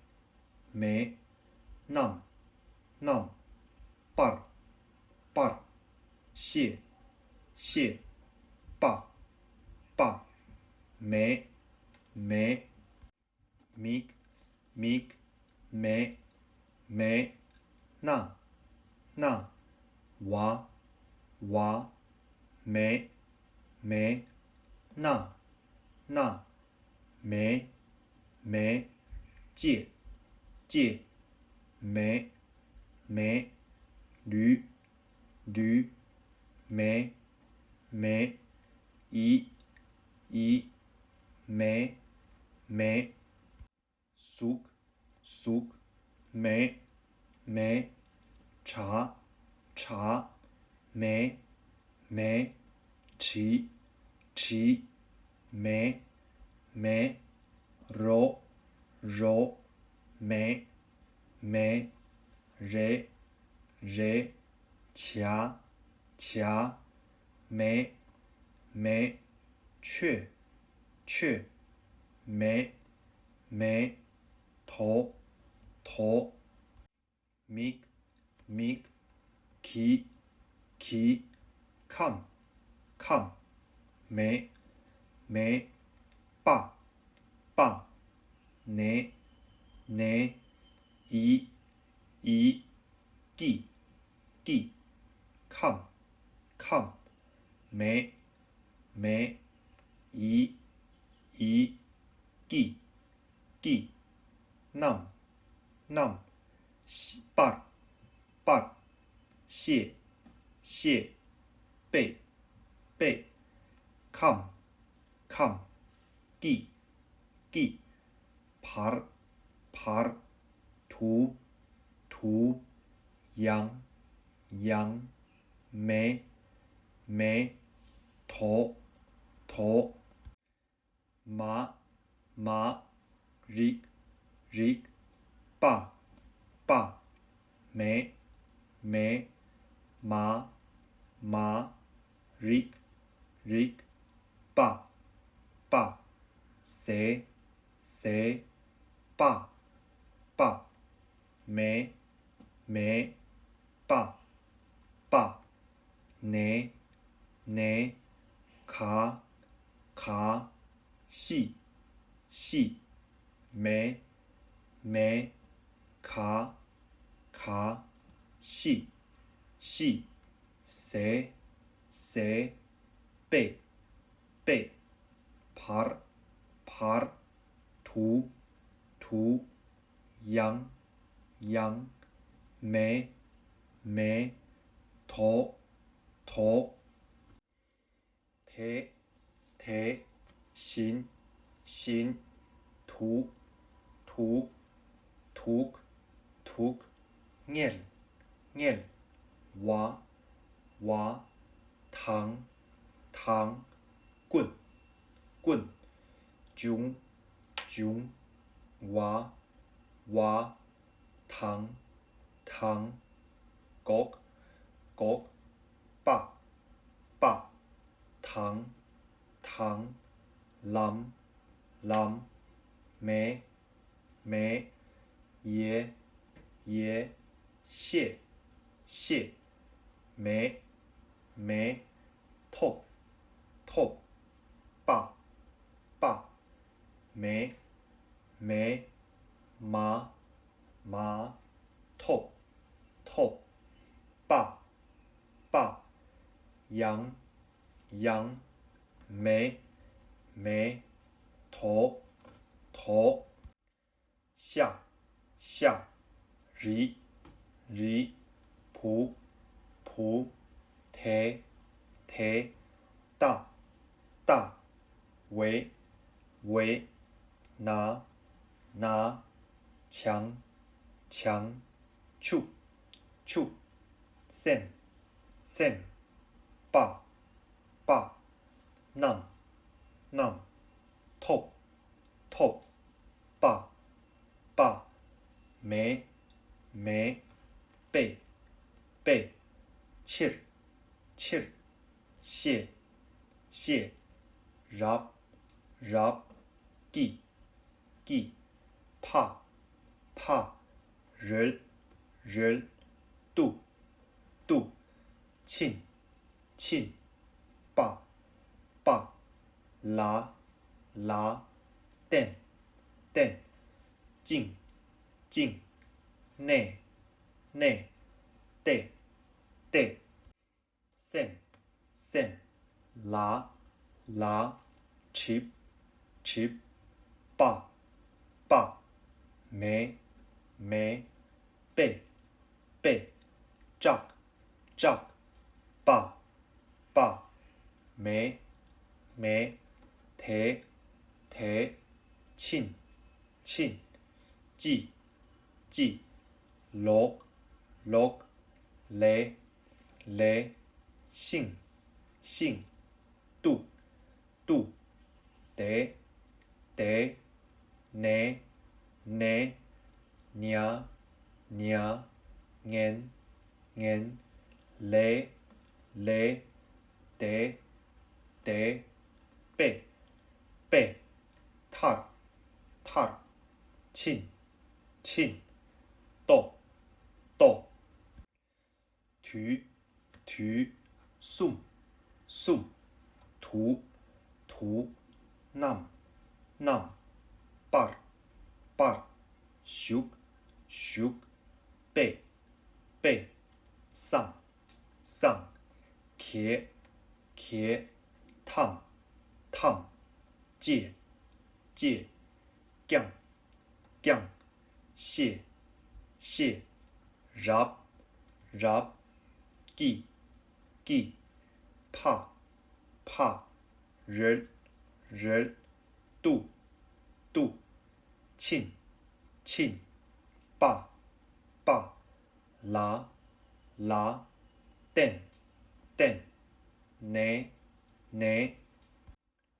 梅 nam nam 瓣瓣蟹蟹爸爸梅梅 mig mig 梅梅那那娃娃梅梅那那梅梅借借梅梅驴驴梅梅一一梅梅쑥 쑥梅梅茶茶梅梅齐齐梅梅揉揉梅梅ρε ρε掐掐梅梅雀雀梅梅头头mig mig 기 기 come come梅梅爸爸내 내 이 이 기 기 come come 매 매 이 이 기 기 nam nam 瓣瓣蟹蟹贝贝 come come 地地 par par 图图羊羊梅梅头头麻麻 rig rig 爸爸梅梅麻麻 rig rig 爸爸谁谁爸爸梅梅爸爸내 내卡卡细细梅梅卡卡细细谁谁贝贝 par par 图图羊羊梅梅头头대 대行行图图图图ஞ ஞ 와 와糖糖棍棍중 중 와 와, 당, 당, 곡, 곡, 빠, 빠, 당, 당, 람, 람, 매, 매, 예, 예, 蟹, 蟹, 매, 매, 톡, 톡, 빠, 빠, 매, 매, 마, 마, 톡, 톡, 빠, 빠, 양, 양, 매, 매, 더, 더, 샤, 샤, 리, 리, 부, 부, 대, 대, 따, 따, 왜, 왜, 나, 나,强,强, 축, 축, 셈, 셈, 빠, 빠, 남, 남, 톱, 톱, 빠, 빠, 매, 매, 빼, 빼, 칠, 칠, 蟹, 蟹, 랍, 랍, 끼, 끼, 파, 파, 를, 를, 뚜, 뚜, 친, 친, 빠, 빠, 라, 라, 땐, 땐, 찡, 찡, 네, 네, 때, 때, 셈, 셈, 라, 라, 칩, 칩, 빠, 빠, 매, 매, 빼, 빼, 짝, 짝, 빠, 빠, 매, 매, 대, 대, 친, 친, 찌, 찌, 록, 록, 레, 레, 싱, 싱, 뚜, 뚜, 대, 대, 네, 네, 냐, 냐, 녜, 녜, 레, 레, 대, 대, 빼, 빼, 탈, 탈, 친, 친, 또, 또, 뒤, 뒤, 숨, 숨, 두, 두, 남, 남, 빨, 빨, 슉, 슉, 빼, 빼, 쌍, 쌍, 개, 개, 탐, 탐, 戒, 戒, 깡, 깡, 蟹, 蟹, 랍, 랍, 끼, 끼, 파, 파, 를, 를, 뚜, 뚜, 친, 친, 빠, 빠, 라, 라, 땐, 땐, 네, 네,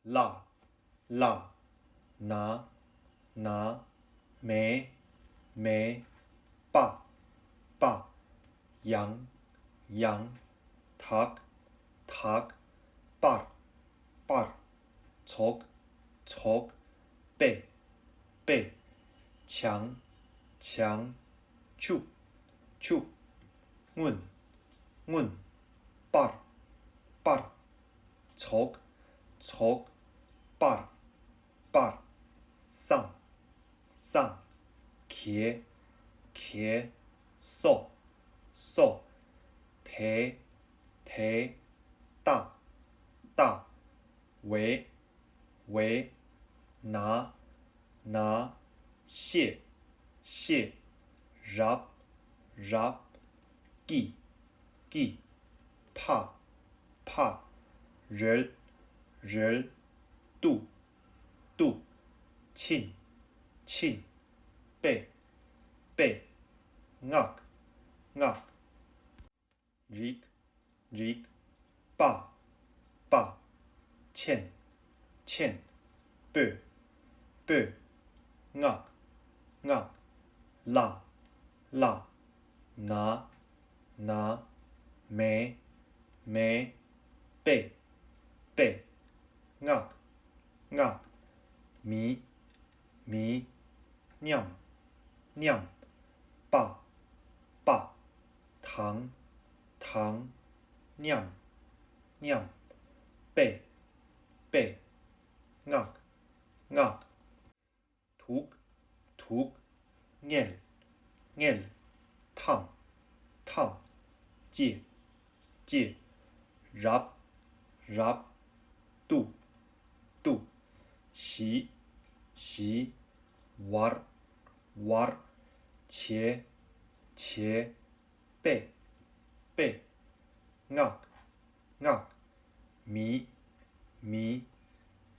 라, 라, 나, 나, 매, 매, 빠, 빠, 양, 양, 닭, 닭, 빨, 빨, 적, 적, 빼, 빼,强,强, 축, 축, 문, 문, 빨, 빨, 적, 적, 빨, 빨, 쌍, 쌍, 개, 개, 써, 써, 대, 대, 따, 따, 왜, 왜, 나, 나, 蟹, 蟹, 랍, 랍, 끼, 끼, 파, 파, 를, 를, 뚜, 뚜, 친, 친, 빼, 빼, ngak, ngak, rik, rik, 빠, 빠, 첸, 첸, 뿔, 뿔, ngak, ngak, 라, 라, 나, 매, 빼, ngak, 미, 냠, 빠, 당, 냠, 빼, ngak, 툭, ঙ, 탕, จี้, 랍, 뚜, 시, 왈, 제, 빼, ngak, 미,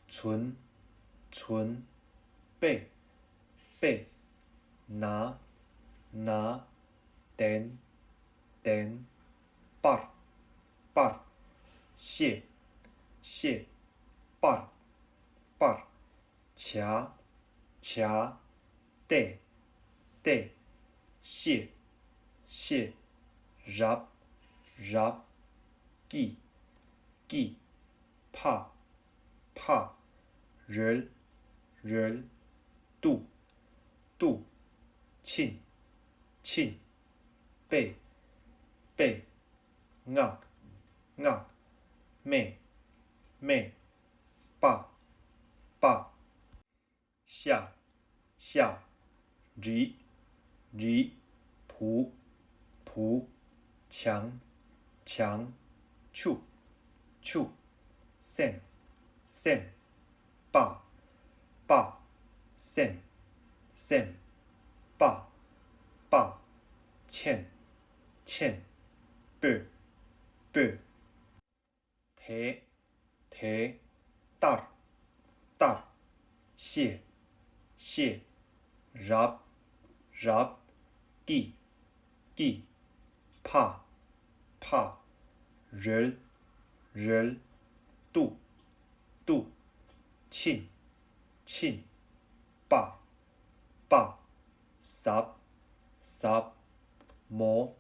춘, 빼, 나, 땐, 빨, 蟹, 빨, 차, 때, 蟹, 랍, 끼, 파, 를, 뚜, 친, 빼, ngak, 매, 빠, 샤, 리, 푸,强, 추, 셈, 빠, 셈, 빠, 첸, 뿔, 대, 딸, 蟹, 랍, 끼, 파, 를, 뚜, 친, 빠, 삽, 모,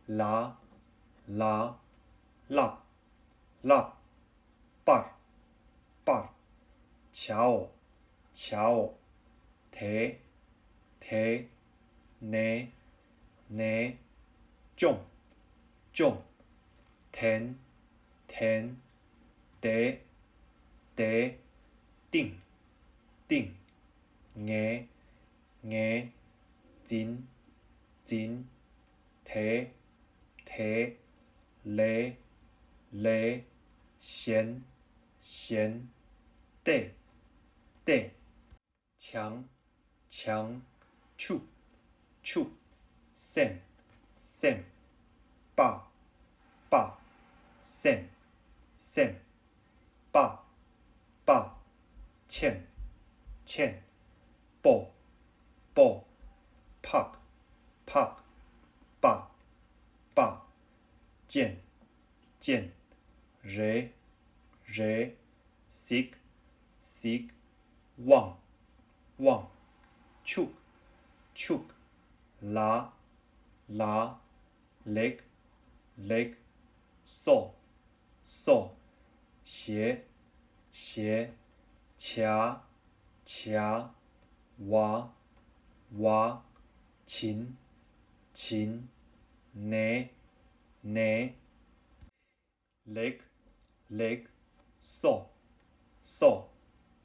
라, 랍, 빨, ቻ오, 대, 네, 좀, 텐, 대, 띵, ঙ, 진, 대, 레, 弦, 대,强, 추, 셈, 빠, 셈, 빠, 첸, 뽀, 팍, 빠, 젠, 레, 식, 왕, 축, 라, 렉, 소, 斜, 차, 와, 진, 네, 렉, 소,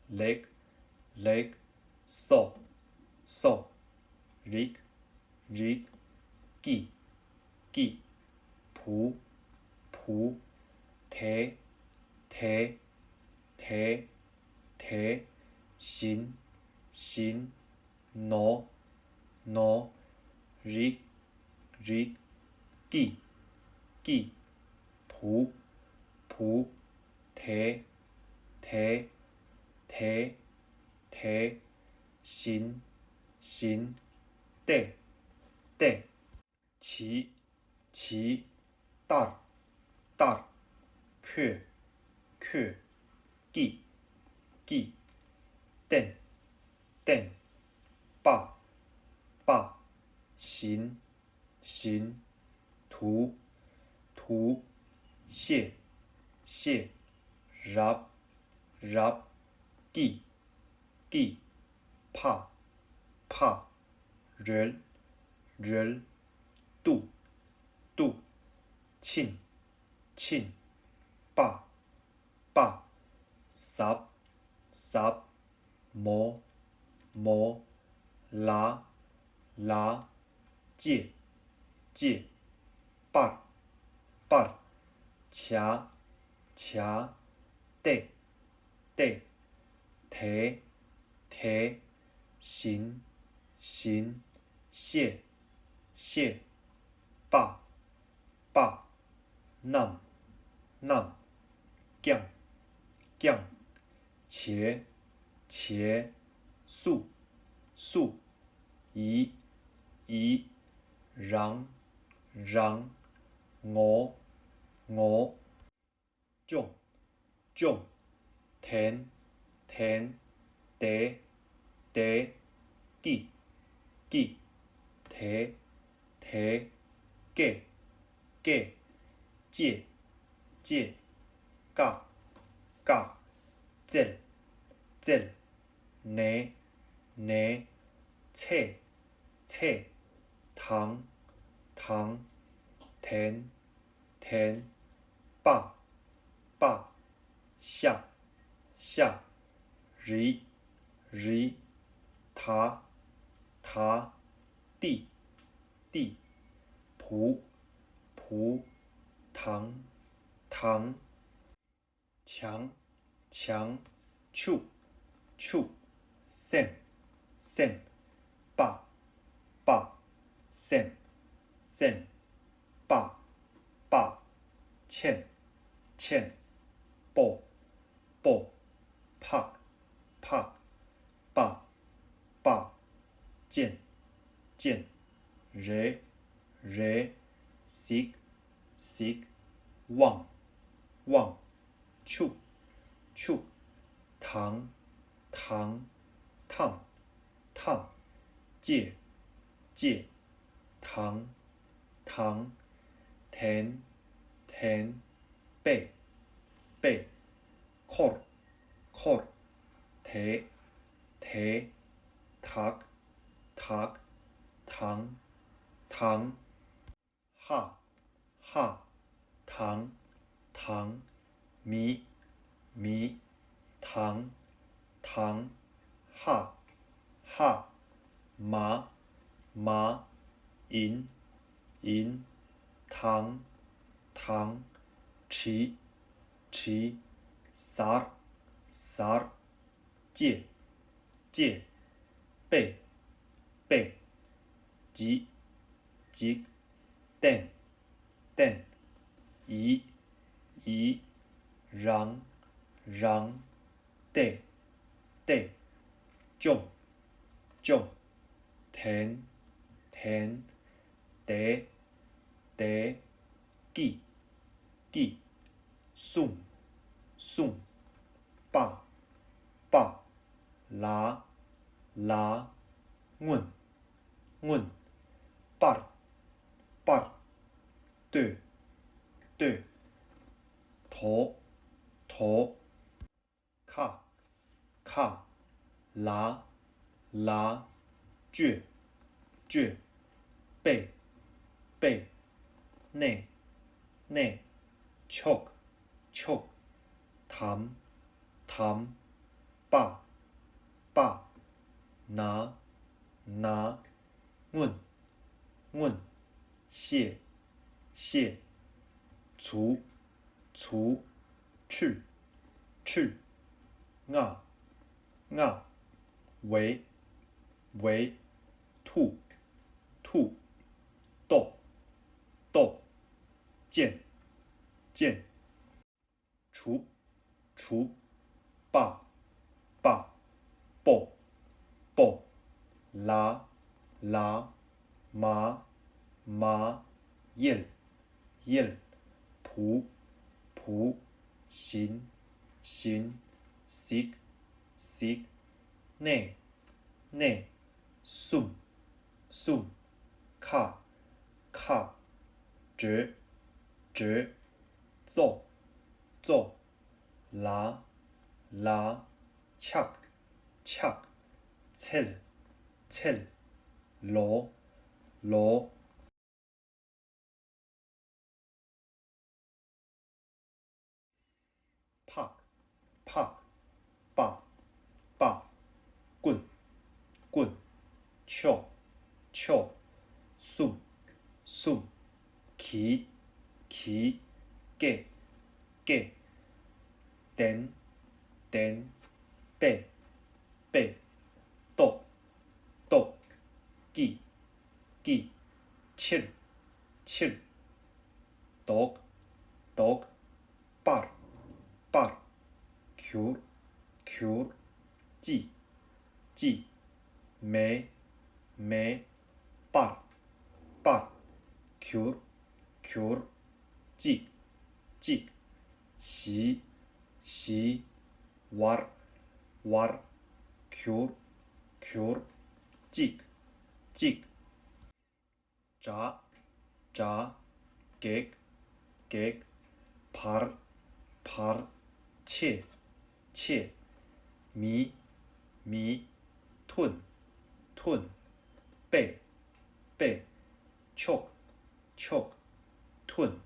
렉, 소, 릭, 끼, 부, 대, 신, 노, 릭, 끼, 부, 대, 신, 때, 지, 딸, 쾌, 끼, 땐, 빠, 霸，行，行，图，图，谢，谢，入，入，记，记，怕，怕，人，人，度，度，庆，庆，霸，霸，十，十，摩，摩，拉，拉，借，借，八，八，掐，掐，得，得，提，提，行，行，谢，谢，霸，霸，nam，nam，降，降，茄，茄，素，素，宜，宜，让，让，我，我，中，中，田，田，地，地，记，记，提，提，计，计，借，借，教，教，借，借，拿，拿，册，册，糖，糖，田，田，霸，霸，下，下，日，日，他，他，地，地，仆，仆，堂，堂，墙，墙，处，处，sem，sem，霸，霸，sem，sem，霸，霸，欠，欠，报，报，怕，怕，霸，霸，见，见，热，热，sick，sick，望，望，触，触，糖，糖，烫，烫，借，借，糖，糖，田，田，背，背，cor，cor，提，提，读，读，糖，糖，哈，哈，糖，糖，米，米，糖，糖，哈，哈，麻，麻，银，银，糖，糖，吃，吃，sar，sar，借，借，背，背，急，急，等，等，移，移，让，让，得，得，种，种，田，田，地，地，记，记，送，送，霸，霸，拉，拉，问，问，把，把，对，对，头，头，卡，卡，拉，拉，倔，倔，背，背，内，内，choke，choke，谈，谈，把，把，拿，拿，问，问，谢，谢，除，除，去，去，啊，啊，为，为，吐，吐，斗，斗，见，见，除，除，霸，霸，报，报，拉，拉，麻，麻，燕，燕，仆，仆，行，行，sick，sick，内，内，送， 숨, 카, 즈, 조, 라, 착, 첼, 로, 팍, 빠, 꾼, 초, 숨, 기, 깨, 댄, 빼, 또, 끼, 칠, 독, 빨, 귤, 찌, 매, 빨, 귤, 찍, 시, 왈, 귤, 찍, 자, 객, 발, 치, 미, 톤, 빼, 촉, 톤,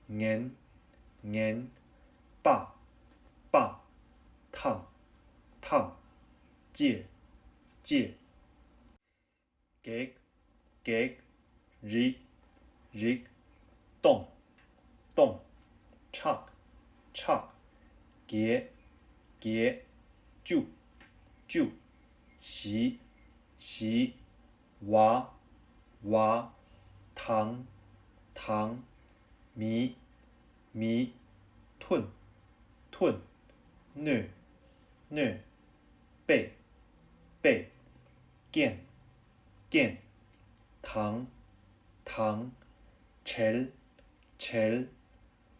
년, 빠, 탐, 질, 객, 릭, 똥, 착, 게, 쭉, 시, 와, 당, 미, 톤, 느, 빼, 깬, 당, 젤,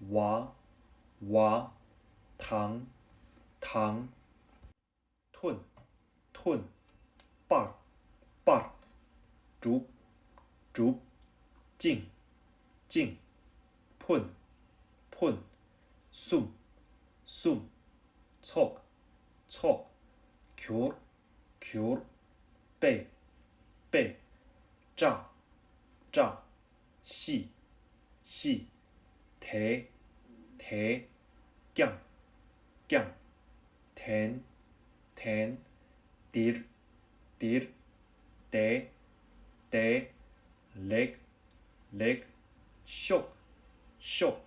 와, 당, 톤, 빨, 줍, 찡, 폰, 숨, 촉, 귤, 빼, 짜, 시, 대, 깡, 댄, 딜, 대, 렉, 쇽,